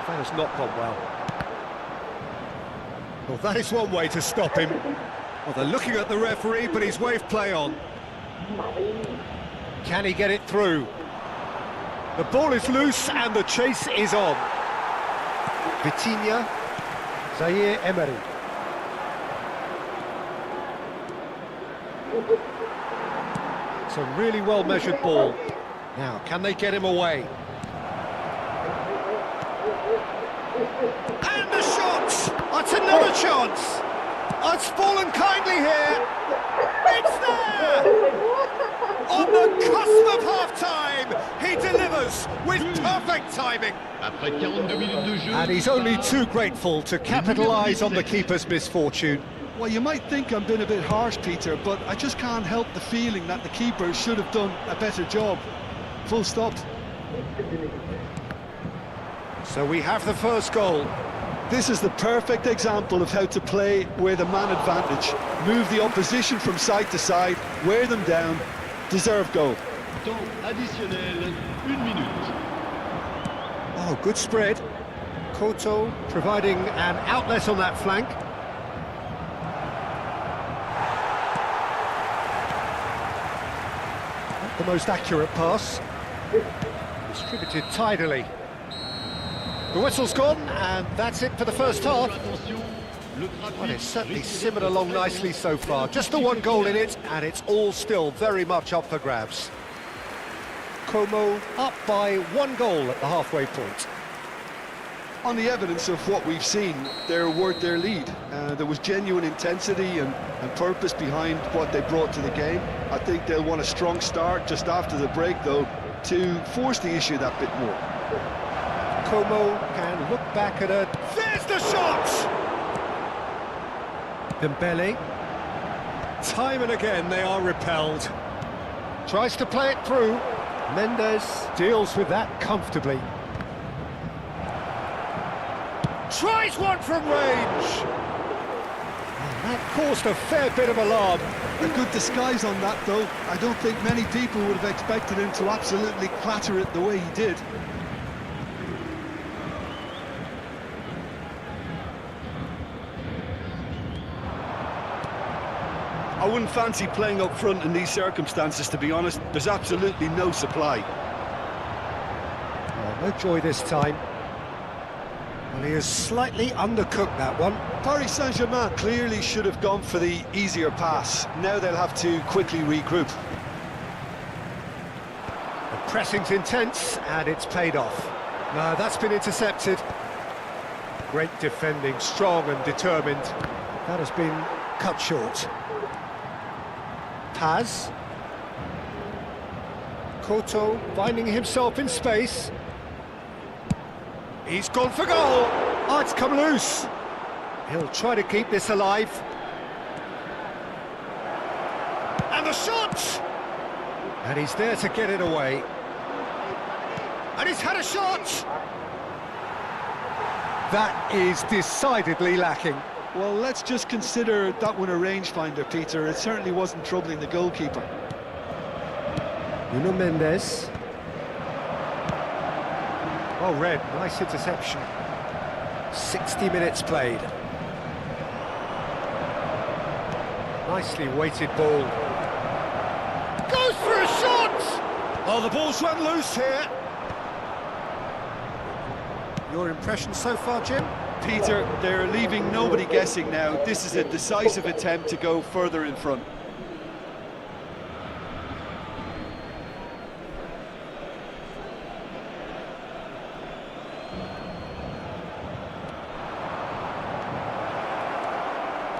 That has not gone well. Well, that is one way to stop him. Well, they're looking at the referee, but he's waved play on. Can he get it through? The ball is loose and the chase is on. Vitinha, Zaire Emery. It's a really well-measured ball. Now, can they get him away? And the shot! That's another chance! Oh, it's fallen kindly here! It's there! On the cusp of half-time, he delivers with perfect timing. Après 42 minutes de jeu, And he's only too grateful to capitalise on the keeper's misfortune. Well, you might think I'm being a bit harsh, Peter, but I just can't help the feeling that the keeper should have done a better job. Full stop. So we have the first goal. This is the perfect example of how to play with a man advantage. Move the opposition from side to side, wear them down, deserve goal. temps additionnel, 1 minute. Oh, good spread. Couto providing an outlet on that flank. Not the most accurate pass. Distributed tidily. The whistle's gone, and that's it for the first half. Attention, le Well, trafic it's certainly risque simmered d'être along très nicely fort. so far. Just the one goal in it, and it's all still very much up for grabs. Como up by 1 goal at the halfway point. On the evidence of what we've seen, they're worth their lead. There was genuine intensity and purpose behind what they brought to the game. I think they'll want a strong start just after the break, though, to force the issue that bit more. Como can look back at it. There's the shot! Dembele. Time and again they are repelled. Tries to play it through. Mendes deals with that comfortably. Tries one from range! And that caused a fair bit of alarm. A good disguise on that, though. I don't think many people would have expected him to absolutely clatter it the way he did. I wouldn't fancy playing up front in these circumstances, to be honest. There's absolutely no supply. Oh, no joy this time. Well, he has slightly undercooked that one. Paris Saint-Germain clearly should have gone for the easier pass. Now they'll have to quickly regroup. The pressing's intense, and it's paid off. No, that's been intercepted. Great defending, strong and determined. That has been cut short. Paz. Couto finding himself in space. He's gone for goal. Oh, it's come loose. He'll try to keep this alive. And the shot! And he's there to get it away. And he's had a shot! That is decidedly lacking. Well, let's just consider that one a rangefinder, Peter. It certainly wasn't troubling the goalkeeper. Nuno Mendes. Well read, nice interception. 60 minutes played. Nicely weighted ball. Goes for a shot! Oh, the ball's run loose here. Your impression so far, Jim? Peter, they're leaving nobody guessing now. This is a decisive attempt to go further in front.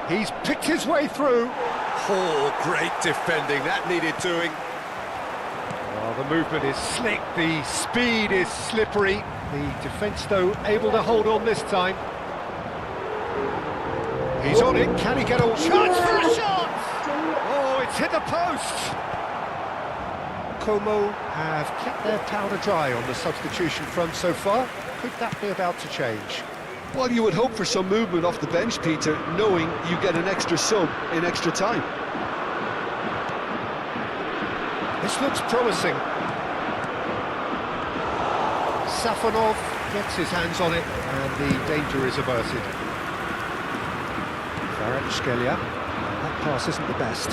He's picked his way through. Oh, great defending, that needed doing. Oh, the movement is slick, the speed is slippery. The defence, though, able to hold on this time. He's on it, can he get a chance for a shot? Oh, it's hit the post. Como have kept their powder dry on the substitution front so far. Could that be about to change? Well, you would hope for some movement off the bench, Peter, knowing you get an extra sub in extra time. This looks promising. Safonov gets his hands on it, and the danger is averted. Kvaratskhelia, that pass isn't the best.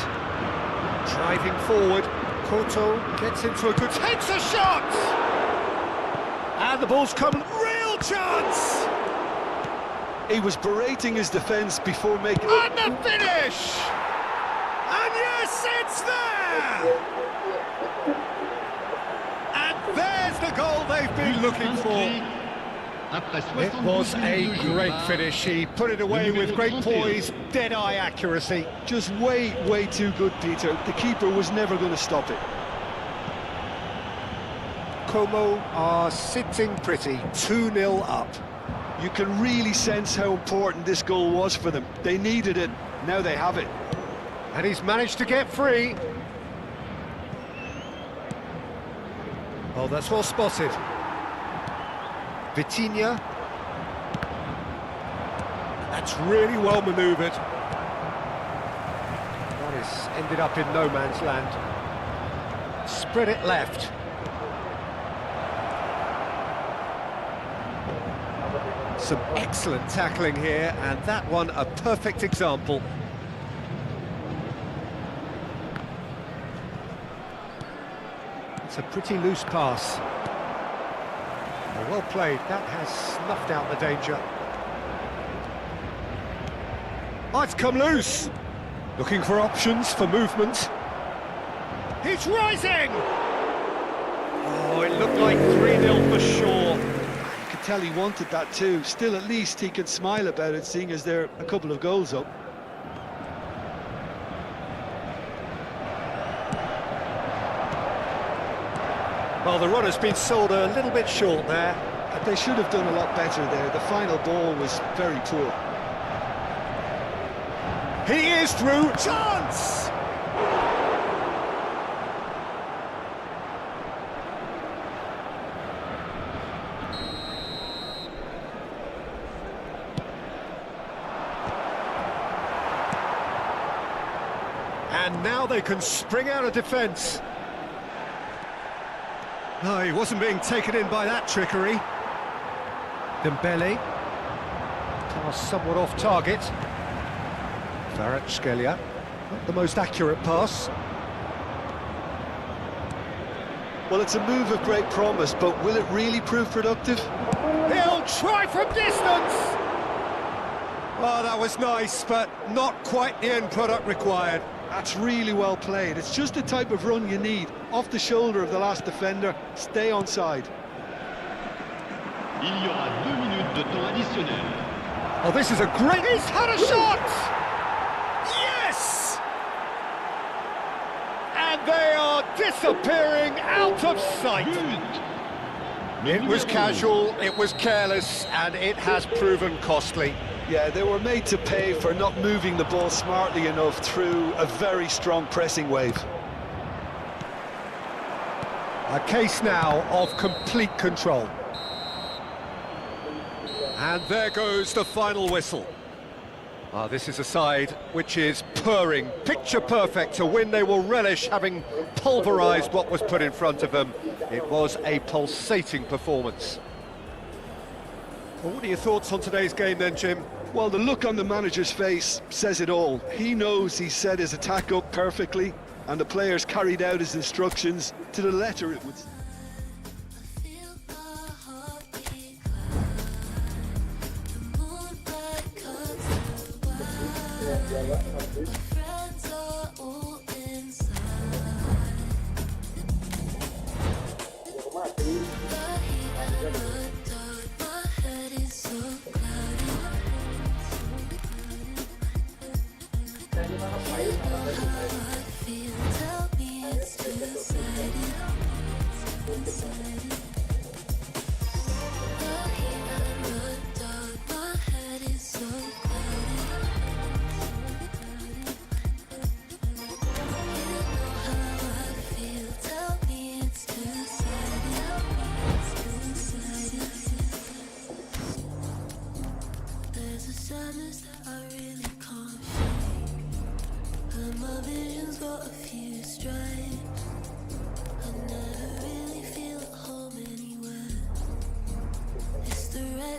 Driving forward, Couto gets into a good... takes a shot! And the ball's come, real chance! He was berating his defence before making... And the finish! And yes, it's there! And there's the goal they've been looking for. It was a great finish. He put it away with great poise, dead-eye accuracy. Just way too good, Peter. The keeper was never going to stop it. Como are sitting pretty, 2-0 up. You can really sense how important this goal was for them. They needed it, now they have it. And he's managed to get free. Oh, that's well spotted. Vitinha. That's really well manoeuvred. That is ended up in no man's land. Spread it left. Some excellent tackling here, and that one a perfect example. It's a pretty loose pass. Well played, that has snuffed out the danger. Oh, it's come loose. Looking for options for movement. He's rising! Oh, it looked like 3-0 for sure. You could tell he wanted that too. Still, at least he can smile about it, seeing as they're a couple of goals up. Well, the run has been sold a little bit short there. They should have done a lot better there. The final ball was very poor. He is through. Chance! And now they can spring out of defence. No, he wasn't being taken in by that trickery. Dembele. Pass somewhat off target. Kvaratskhelia. Not the most accurate pass. Well, it's a move of great promise, but will it really prove productive? He'll He'll try from distance! Oh, that was nice, but not quite the end product required. That's really well played. It's just the type of run you need. Off the shoulder of the last defender, stay onside. Il y aura 2 minutes de temps additionnel. Oh, this is a great... He's had a shot! Yes! And they are disappearing out of sight. It was casual, it was careless, and it has proven costly. Yeah, they were made to pay for not moving the ball smartly enough through a very strong pressing wave. A case now of complete control. And there goes the final whistle. This is a side which is purring, picture perfect, a win they will relish, having pulverised what was put in front of them. It was a pulsating performance. Well, what are your thoughts on today's game then, Jim? Well, the look on the manager's face says it all. He knows he set his attack up perfectly, and the players carried out his instructions to the letter, it would seem.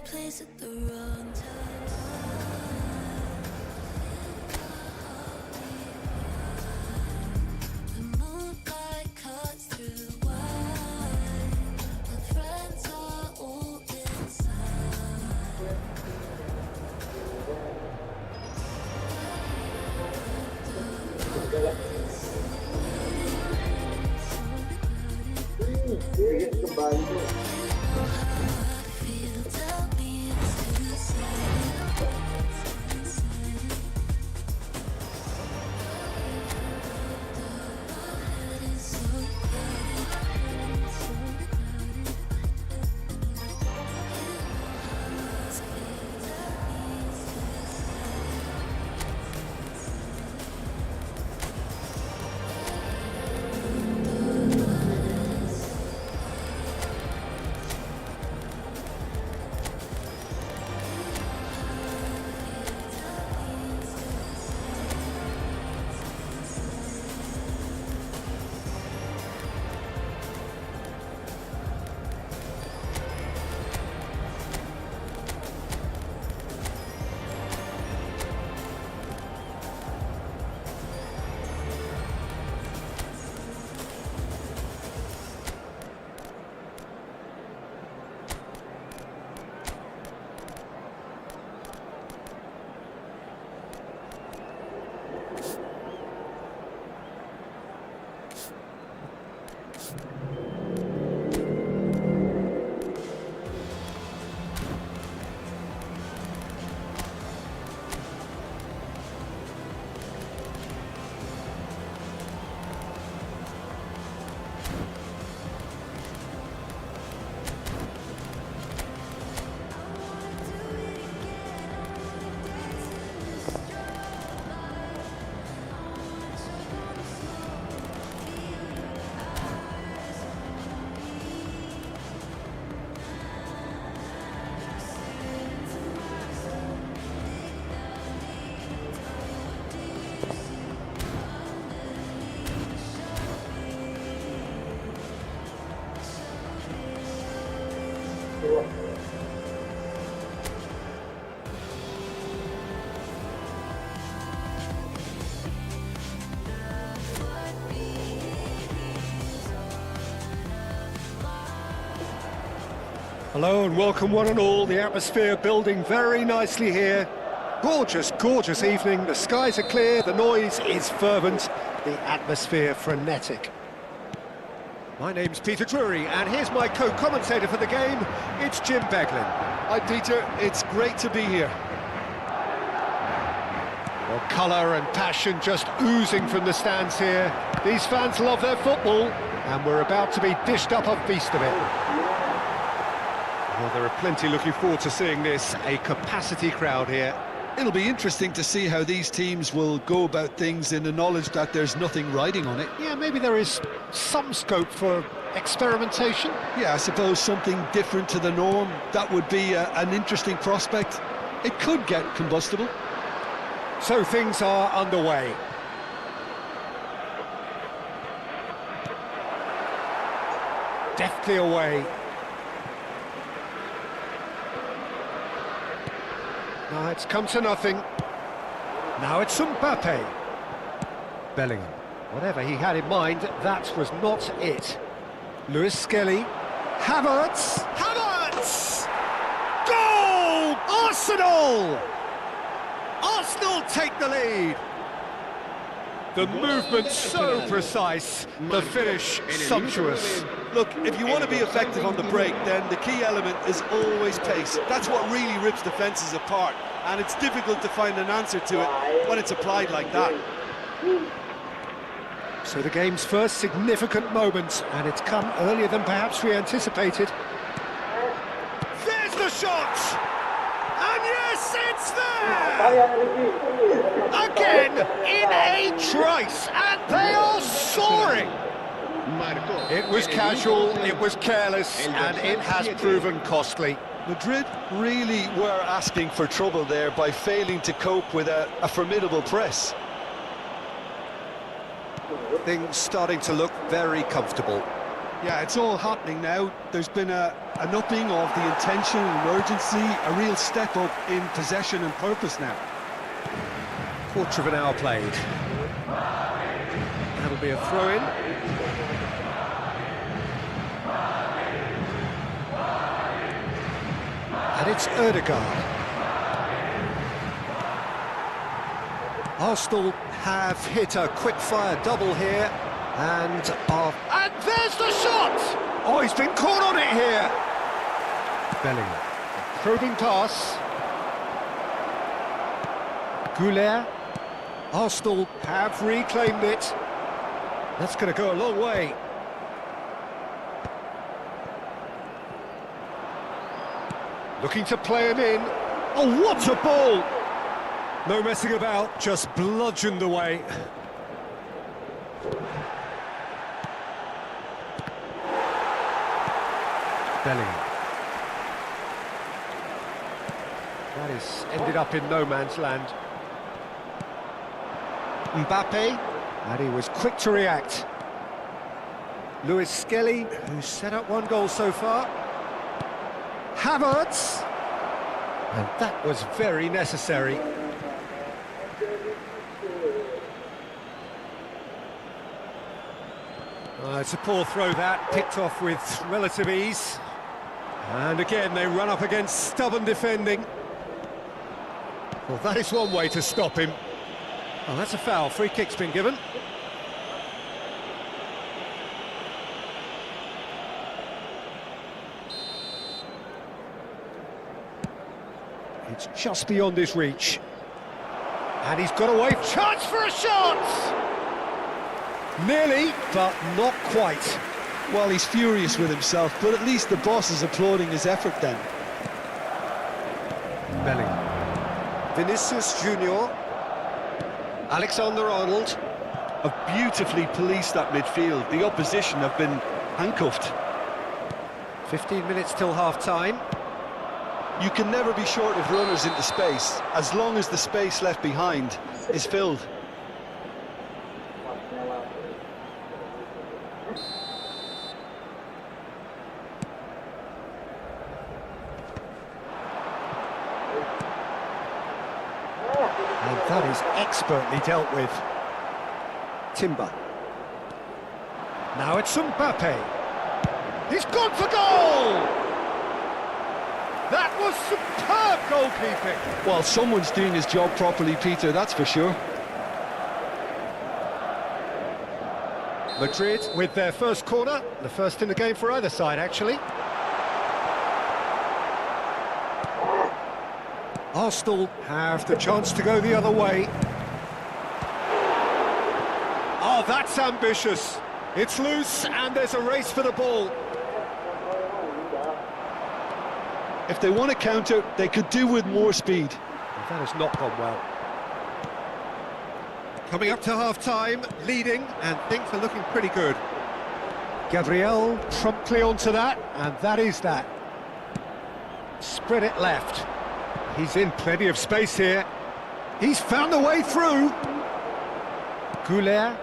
Place at the wrong time. The moonlight cuts through wine. My friends are all inside. Hello and welcome one and all. The atmosphere building very nicely here. Gorgeous, gorgeous evening. The skies are clear, the noise is fervent, the atmosphere frenetic. My name's Peter Drury, and here's my co-commentator for the game. It's Jim Beglin. Hi Peter, it's great to be here. Well, colour and passion just oozing from the stands here. These fans love their football, and we're about to be dished up a feast of it. Well, there are plenty looking forward to seeing this. A capacity crowd here. It'll be interesting to see how these teams will go about things in the knowledge that there's nothing riding on it. Yeah, maybe there is some scope for experimentation. Yeah, I suppose something different to the norm. That would be an interesting prospect. It could get combustible. So things are underway. Deftly away. Now it's come to nothing. Now it's Mbappe. Bellingham. Whatever he had in mind, that was not it. Lewis Skelly. Havertz! Havertz! Goal! Arsenal! Arsenal take the lead. The movement so precise, the finish sumptuous. Look, if you want to be effective on the break, then the key element is always pace. That's what really rips defences apart, and it's difficult to find an answer to it when it's applied like that. So the game's first significant moment, and it's come earlier than perhaps we anticipated. There's the shot! And yes, it's there! Again, in a trice, and they are soaring! It was casual, it was careless, and it has proven costly. Madrid really were asking for trouble there by failing to cope with a formidable press. Things starting to look very comfortable. Yeah, it's all happening now. There's been an upping of the intention and urgency, a real step up in possession and purpose now. Quarter of an hour played. That'll be a throw-in. And it's Ødegaard. Arsenal have hit a quick-fire double here, and there's the shot! Oh, he's been caught on it here! Bellingham. Probing pass. Goulet. Arsenal have reclaimed it. That's going to go a long way. Looking to play him in. Oh, what a ball! No messing about, just bludgeoned away. Bellingham. That is ended up in no man's land. Mbappe, and he was quick to react. Lewis Skelly, who's set up one goal so far. Havertz, and that was very necessary. It's a poor throw that, picked off with relative ease. And again, they run up against stubborn defending. Well, that is one way to stop him. Oh, that's a foul. Free kick's been given. It's just beyond his reach. And he's got away. Chance for a shot! Nearly, but not quite. Well, he's furious with himself, but at least the boss is applauding his effort then. Bellingham. Vinicius Junior. Alexander-Arnold. Have beautifully policed that midfield. The opposition have been handcuffed. 15 minutes till half-time. You can never be short of runners into space, as long as the space left behind is filled. And that is expertly dealt with. Timber. Now it's Mbappe. He's gone for goal! That was superb goalkeeping. Well, someone's doing his job properly, Peter, that's for sure. Madrid with their first corner, the first in the game for either side, actually. Arsenal have the chance to go the other way. Oh, that's ambitious. It's loose, and there's a race for the ball. If they want to counter, they could do with more speed. That has not gone well. Coming up to half-time, leading, and things are looking pretty good. Gabriel promptly onto that, and that is that. Spread it left. He's in plenty of space here. He's found the way through. Goulet,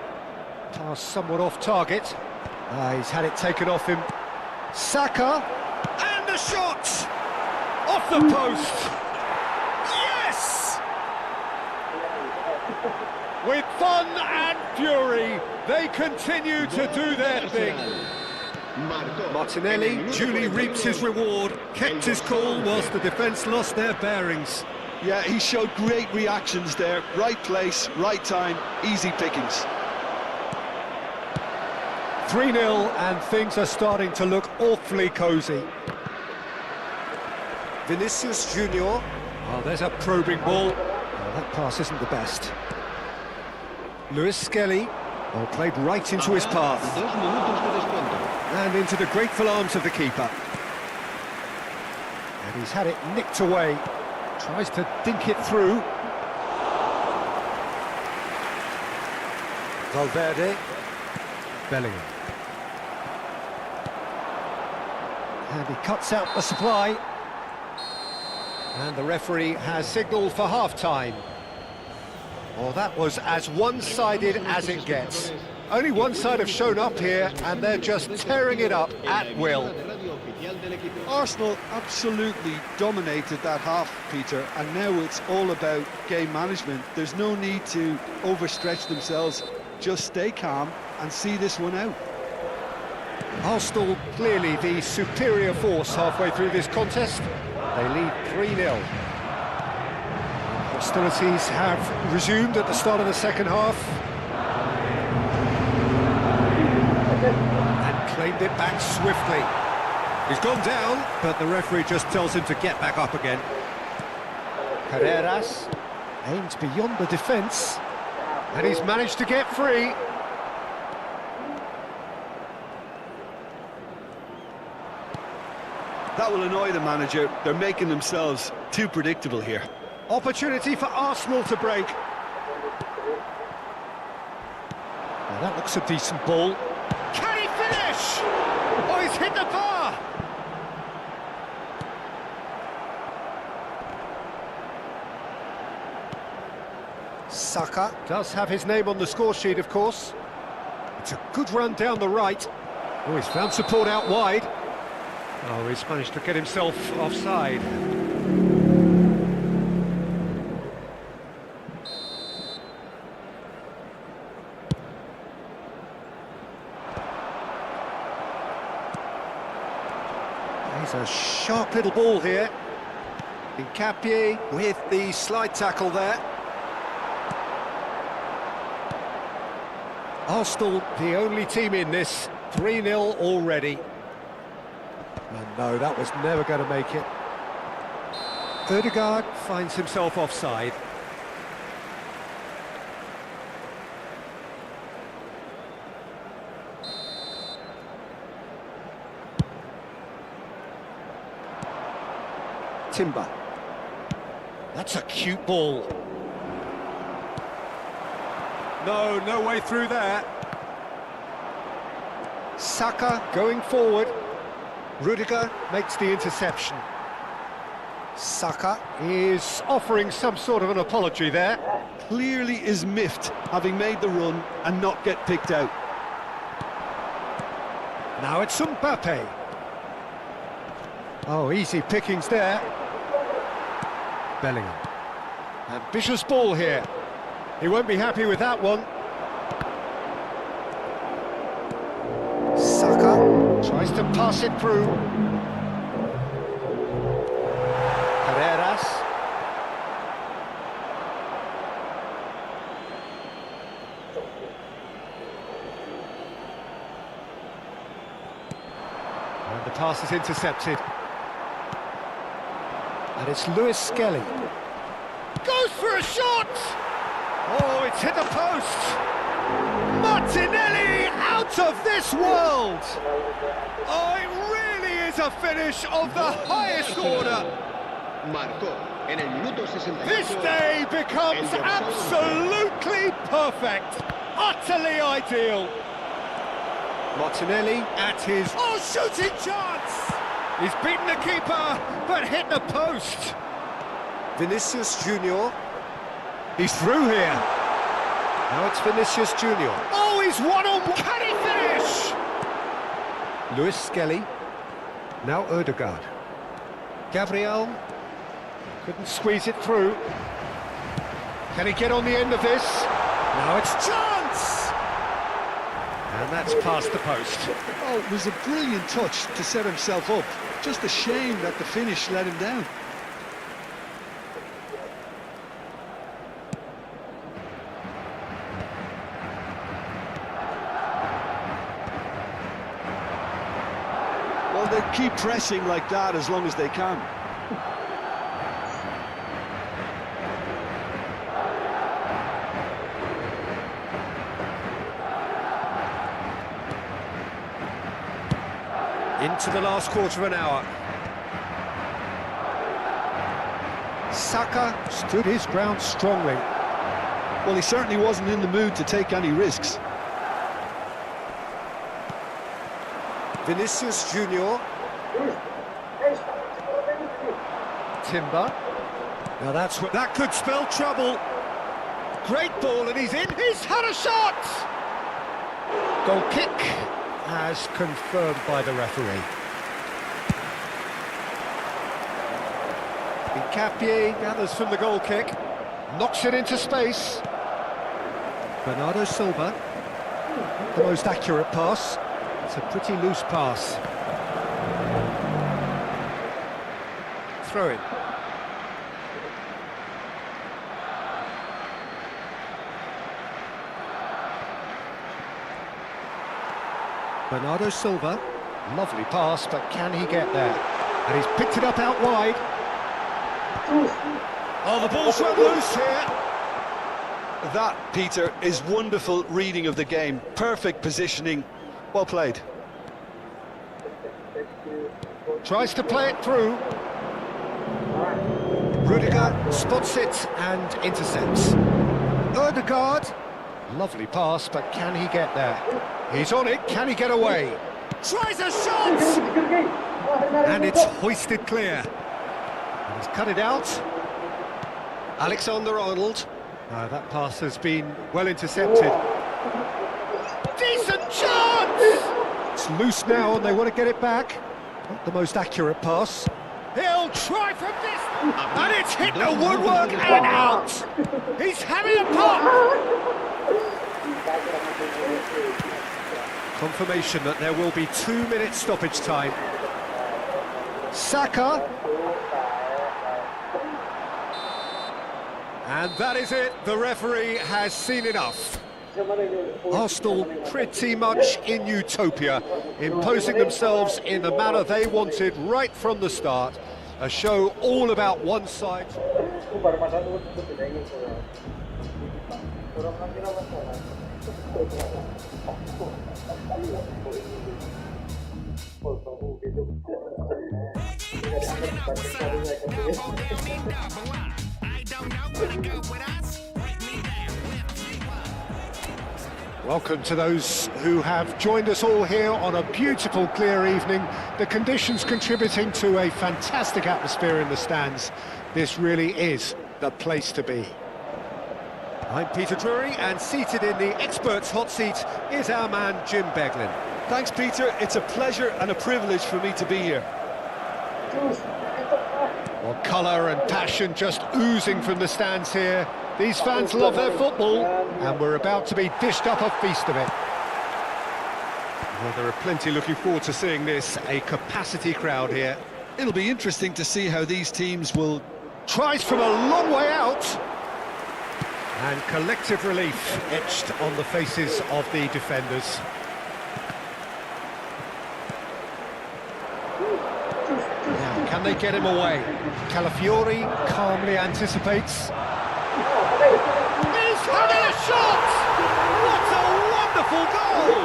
pass somewhat off target. He's had it taken off him. Saka, and the shot! Off the post! Yes! With fun and fury, they continue to do their thing. Martinelli duly reaps his reward, kept his cool whilst the defence lost their bearings. Yeah, he showed great reactions there. Right place, right time, easy pickings. 3-0, and things are starting to look awfully cosy. Vinicius Junior. Oh, there's a probing ball. Oh, that pass isn't the best. Lewis Skelly. Oh, played right into his path. And into the grateful arms of the keeper. And he's had it nicked away. Tries to dink it through. Valverde. Bellingham. And he cuts out the supply. And the referee has signalled for half-time. Well, that was as one-sided as it gets. Only one side have shown up here, and they're just tearing it up at will. Arsenal absolutely dominated that half, Peter, and now it's all about game management. There's no need to overstretch themselves. Just stay calm and see this one out. Arsenal clearly the superior force halfway through this contest. They lead 3-0. Hostilities have resumed at the start of the second half. And claimed it back swiftly. He's gone down, but the referee just tells him to get back up again. Carreras aims beyond the defence, and he's managed to get free. That will annoy the manager. They're making themselves too predictable here. Opportunity for Arsenal to break. Now that looks a decent ball. Can he finish? Oh, he's hit the bar! Saka does have his name on the score sheet, of course. It's a good run down the right. Oh, he's found support out wide. Oh, he's managed to get himself offside. He's a sharp little ball here. Hincapié with the slide tackle there. Arsenal, the only team in this, 3-0 already. And no, that was never going to make it. Ødegaard finds himself offside. Timber. That's a cute ball. No way through there. Saka going forward. Rudiger makes the interception. Saka is offering some sort of an apology there. Clearly is miffed, having made the run and not get picked out. Now it's Mbappe. Oh, easy pickings there. Bellingham. Ambitious ball here. He won't be happy with that one. Saka tries to pass it through. And the pass is intercepted. And it's Lewis Skelly. Goes for a shot! Oh, it's hit the post! Martinelli out of this world! Oh, it really is a finish of the highest order! Marcó en el minuto 68. This day becomes absolutely perfect! Utterly ideal! Martinelli at his... Oh, shooting chance! He's beaten the keeper, but hit the post. Vinicius Junior. He's through here. Now it's Vinicius Junior. Oh, he's one on. Can he finish? Lewis Skelly. Now Ødegaard. Gabriel. Couldn't squeeze it through. Can he get on the end of this? Now it's chance! And that's past the post. Oh, it was a brilliant touch to set himself up. Just a shame that the finish let him down. Well, they keep pressing like that as long as they can. Into the last quarter of an hour. Saka stood his ground strongly. Well, he certainly wasn't in the mood to take any risks. Vinicius Junior. Timber. Now that could spell trouble. Great ball, and he's in. He's had a shot. Goal kick, as confirmed by the referee. Nkapie gathers from the goal kick, knocks it into space. Bernardo Silva, the most accurate pass. It's a pretty loose pass. Throw in. Bernardo Silva, lovely pass, but can he get there? And he's picked it up out wide. Oh, the ball's run loose here. That, Peter, is wonderful reading of the game. Perfect positioning. Well played. Tries to play it through. Rudiger spots it and intercepts. Ødegaard, lovely pass, but can he get there? He's on it, can he get away? Tries a shot! And it's hoisted clear. And he's cut it out. Alexander-Arnold. That pass has been well intercepted. Decent chance! It's loose now and they want to get it back. Not the most accurate pass. He'll try from distance, and it's hit the woodwork and out. He's having a pop. Confirmation that there will be 2 minutes stoppage time. Saka. And that is it. The referee has seen enough. Arsenal pretty much in utopia, imposing themselves in the manner they wanted right from the start. A show all about one side. Welcome to those who have joined us all here on a beautiful, clear evening. The conditions contributing to a fantastic atmosphere in the stands. This really is the place to be. I'm Peter Drury, and seated in the experts' hot seat is our man Jim Beglin. Thanks, Peter. It's a pleasure and a privilege for me to be here. Well, colour and passion just oozing from the stands here. These fans love their football, and we're about to be dished up a feast of it. Well, there are plenty looking forward to seeing this, a capacity crowd here. It'll be interesting to see how these teams will... Tries from a long way out. And collective relief etched on the faces of the defenders. Now, can they get him away? Calafiori calmly anticipates. He's having a shot! What a wonderful goal!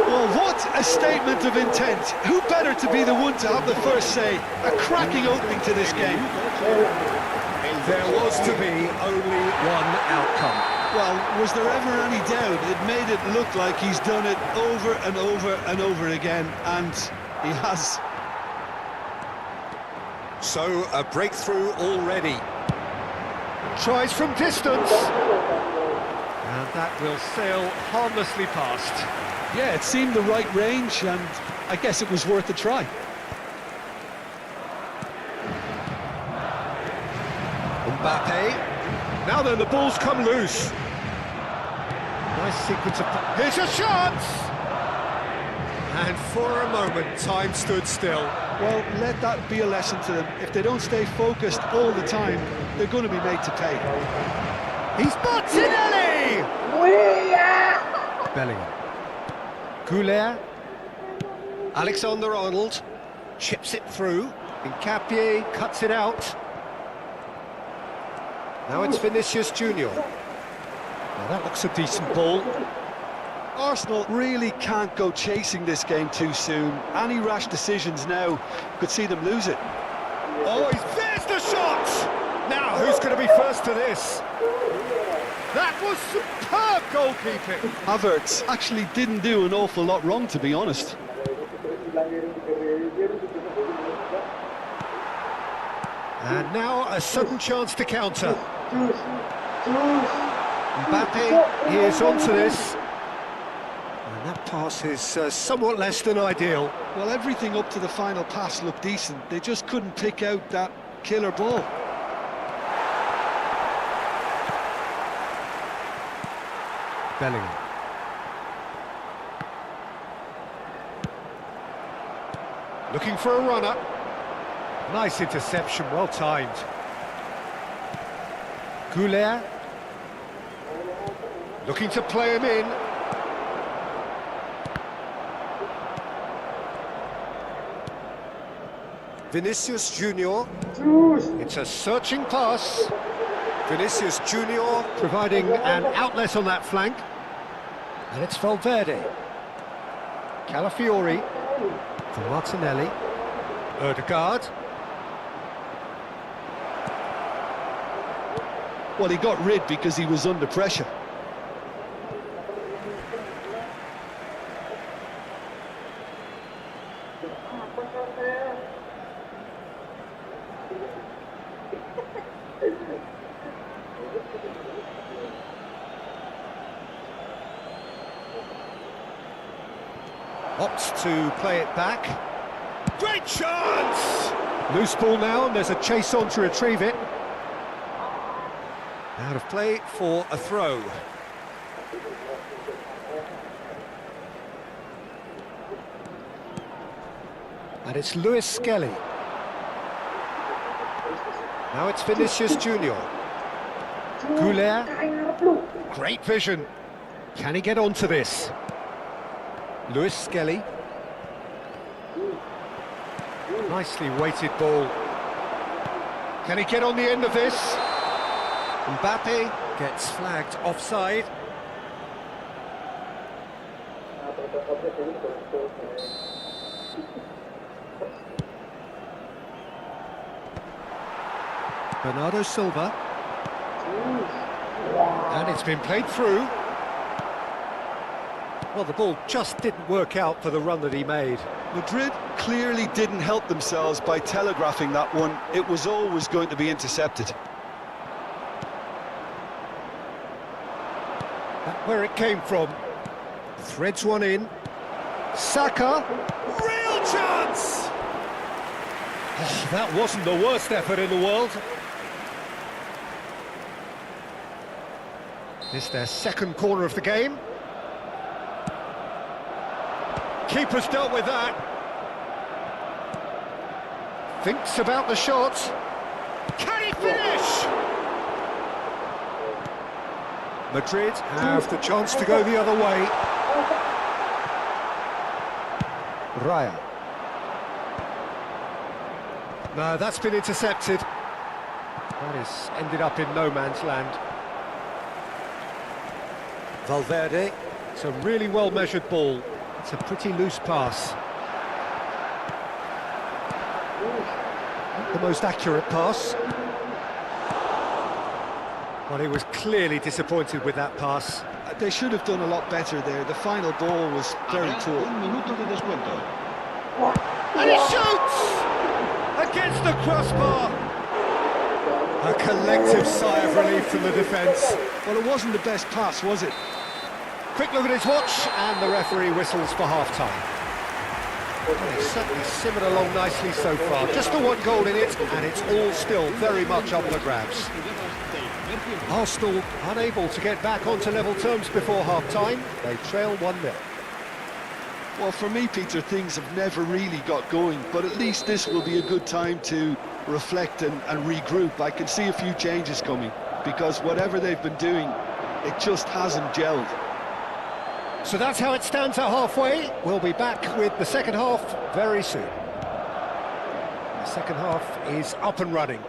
Well, what a statement of intent. Who better to be the one to have the first say? A cracking opening to this game. There was to be only one outcome. Well, was there ever any doubt? It made it look like he's done it over and over and over again, and he has. So, a breakthrough already. Tries from distance. And that will sail harmlessly past. Yeah, it seemed the right range, and I guess it was worth a try. Mbappe. Now then, the ball's come loose. Nice sequence of... Here's a chance! And for a moment, time stood still. Well, let that be a lesson to them. If they don't stay focused all the time, they're going to be made to pay. He's Martinelli! Bellingham. Goulet. Alexander-Arnold chips it through. Nkapie cuts it out. Now it's Vinicius Junior. Now that looks a decent ball. Arsenal really can't go chasing this game too soon. Any rash decisions now could see them lose it. Oh, there's the shot! Now, who's going to be first to this? That was superb goalkeeping! Havertz actually didn't do an awful lot wrong, to be honest. And now a sudden chance to counter. Mbappe, he is onto this. And that pass is somewhat less than ideal. Well, everything up to the final pass looked decent. They just couldn't pick out that killer ball. Bellingham. Looking for a runner. Nice interception, well timed. Goulet. Looking to play him in. Vinicius Junior. It's a searching pass. Vinicius Junior providing an outlet on that flank. And it's Valverde. Calafiori for Martinelli. Ødegaard. Well, he got rid because he was under pressure. Opts to play it back. Great chance! Loose ball now, and there's a chase on to retrieve it. Out of play for a throw. And it's Lewis Skelly. Now it's Vinicius Junior. Goulet. Great vision. Can he get onto this? Lewis Skelly. Nicely weighted ball. Can he get on the end of this? Mbappe gets flagged offside. Bernardo Silva. And it's been played through. Well, the ball just didn't work out for the run that he made. Madrid clearly didn't help themselves by telegraphing that one. It was always going to be intercepted. That's where it came from. Threads one in. Saka. Real chance! Oh, that wasn't the worst effort in the world. This their second corner of the game. Keeper's dealt with that. Thinks about the shot. Can he finish? Madrid have the chance to go the other way. Raya. No, that's been intercepted. That has ended up in no man's land. Valverde. It's a really well-measured ball. It's a pretty loose pass. Not the most accurate pass. Well, he was clearly disappointed with that pass. They should have done a lot better there. The final ball was very Habrá poor. un minuto de descuento. And he shoots! Against the crossbar! A collective sigh of relief from the defence. Well, it wasn't the best pass, was it? Quick look at his watch, and the referee whistles for half-time. Well, he's certainly simmered along nicely so far. Just the one goal in it, and it's all still very much up for grabs. Arsenal unable to get back onto level terms before half-time. They trail 1-0. Well, for me, Peter, things have never really got going, but at least this will be a good time to reflect and regroup. I can see a few changes coming, because whatever they've been doing, it just hasn't gelled. So that's how it stands at halfway. We'll be back with the second half very soon. The second half is up and running.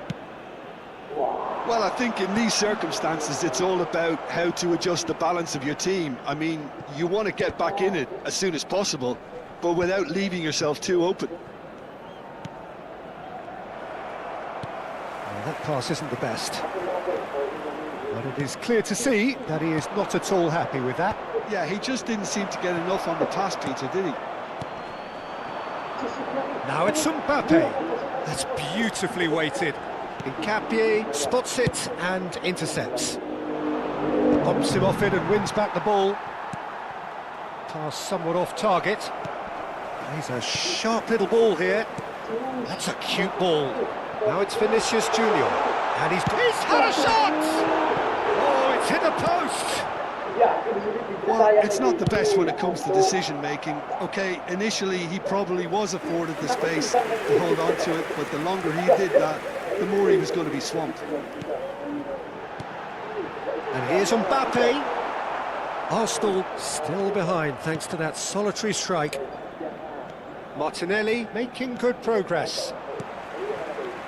Well, I think in these circumstances, it's all about how to adjust the balance of your team. I mean, you want to get back in it as soon as possible, but without leaving yourself too open. Well, that pass isn't the best. But it is clear to see that he is not at all happy with that. Yeah, he just didn't seem to get enough on the pass, Peter, did he? Now it's Mbappe. That's beautifully weighted. Nkapie spots it and intercepts. Bumps him off it and wins back the ball. Pass somewhat off target. He's a sharp little ball here. That's a cute ball. Now it's Vinicius Junior. And he's had a shot! Oh, it's hit a post! Well, it's not the best when it comes to decision-making. OK, initially he probably was afforded the space to hold on to it, but the longer he did that, the more he was going to be swamped. And here's Mbappe. Arsenal still behind thanks to that solitary strike. Martinelli making good progress.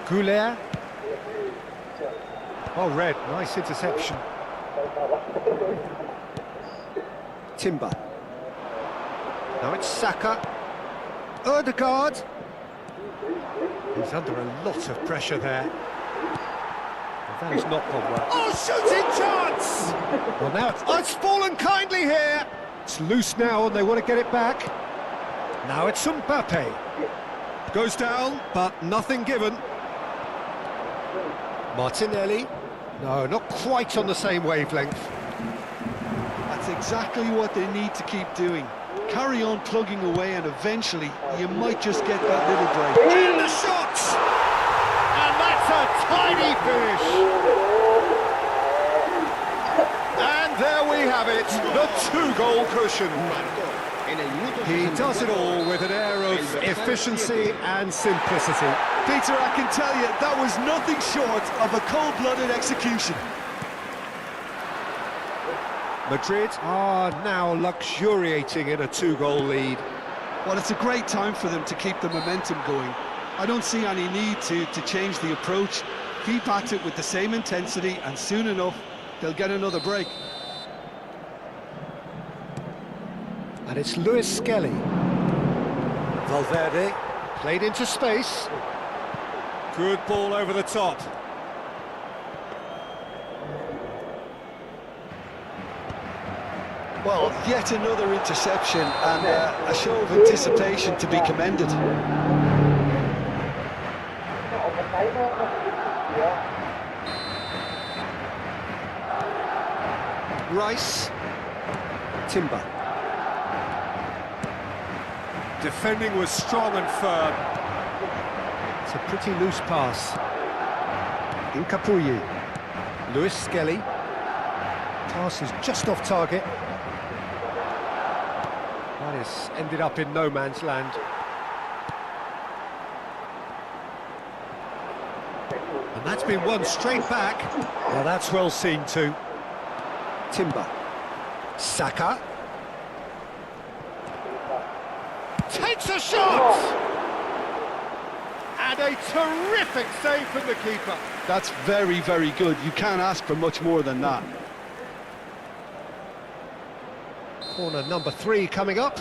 Goulet. Oh, Red, nice interception. Timber. Now it's Saka. Ødegaard. He's under a lot of pressure there. Well, that has not gone well. Oh, shooting chance! Well, now it's fallen kindly here. It's loose now and they want to get it back. Now it's Mbappe. Goes down, but nothing given. Martinelli. No, not quite on the same wavelength. That's exactly what they need to keep doing. Carry on plugging away and eventually you might just get that little break. And the shot! And that's a tiny finish! And there we have it, the two-goal cushion. He does it all with an air of efficiency and simplicity. Peter, I can tell you, that was nothing short of a cold-blooded execution. Madrid are now luxuriating in a two-goal lead. Well, it's a great time for them to keep the momentum going. I don't see any need to change the approach. Keep at it with the same intensity, and soon enough, they'll get another break. And it's Luis Skelly. Valverde played into space. Good ball over the top. Well, yet another interception and a show of anticipation to be commended. Rice. Timber. Defending was strong and firm. It's a pretty loose pass. Nkapie. Luis Skelly. Pass is just off target. That has ended up in no man's land. And that's been won straight back. Well, that's well seen too. Timber. Saka. Takes a shot! And a terrific save from the keeper. That's very, very good. You can't ask for much more than that. Corner number 3 coming up.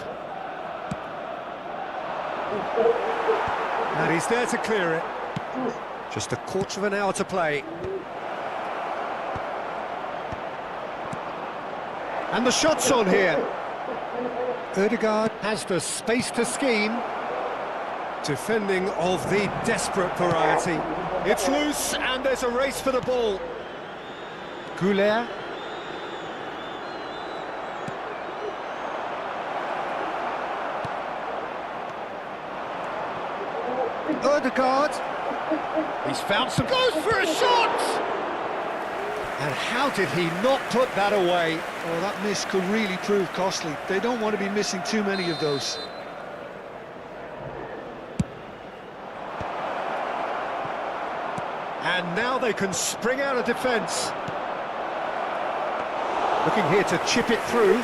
And he's there to clear it. Just a quarter of an hour to play. And the shot's on here. Ødegaard has the space to scheme. Defending of the desperate variety. It's loose and there's a race for the ball. Goulet. Ødegaard. He's found some... Goes for a shot! And how did he not put that away? Oh, that miss could really prove costly. They don't want to be missing too many of those. And now they can spring out of defence. Looking here to chip it through.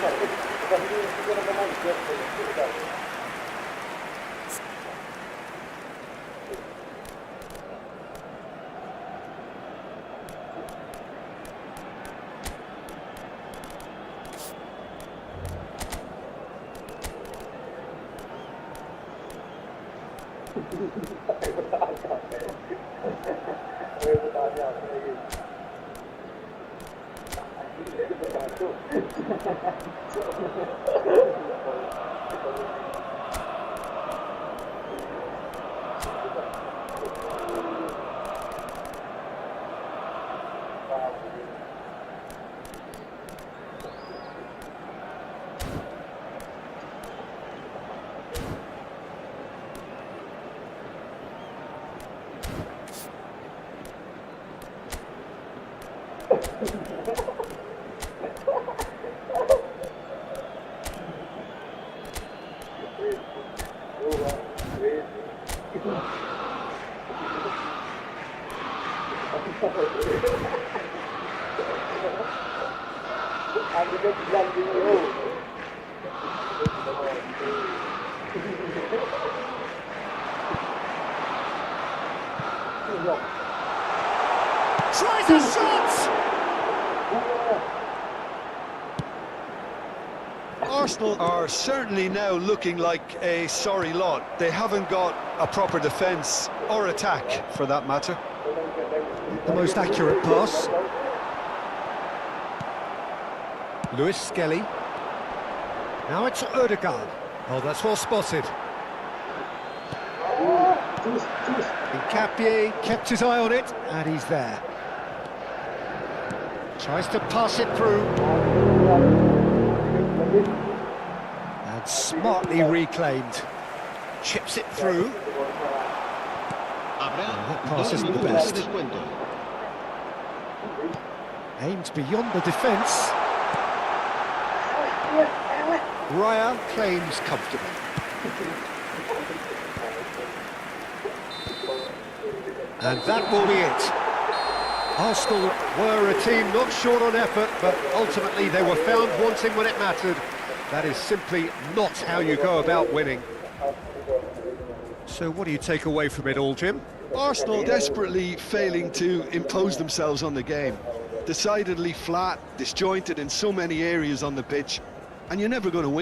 Tries a shot! Arsenal are certainly now looking like a sorry lot. They haven't got a proper defence or attack, for that matter. The most accurate pass. Lewis Skelly. Now it's Ødegaard. Oh, that's well spotted. Nkapie kept his eye on it, and he's there. Tries to pass it through. And smartly reclaimed. Chips it through. That pass isn't the best. Aimed beyond the defence. Raya claims comfortably. And that will be it. Arsenal were a team not short on effort, but ultimately they were found wanting when it mattered. That is simply not how you go about winning. So what do you take away from it all, Jim? Arsenal desperately failing to impose themselves on the game. Decidedly flat, disjointed in so many areas on the pitch, and you're never going to win.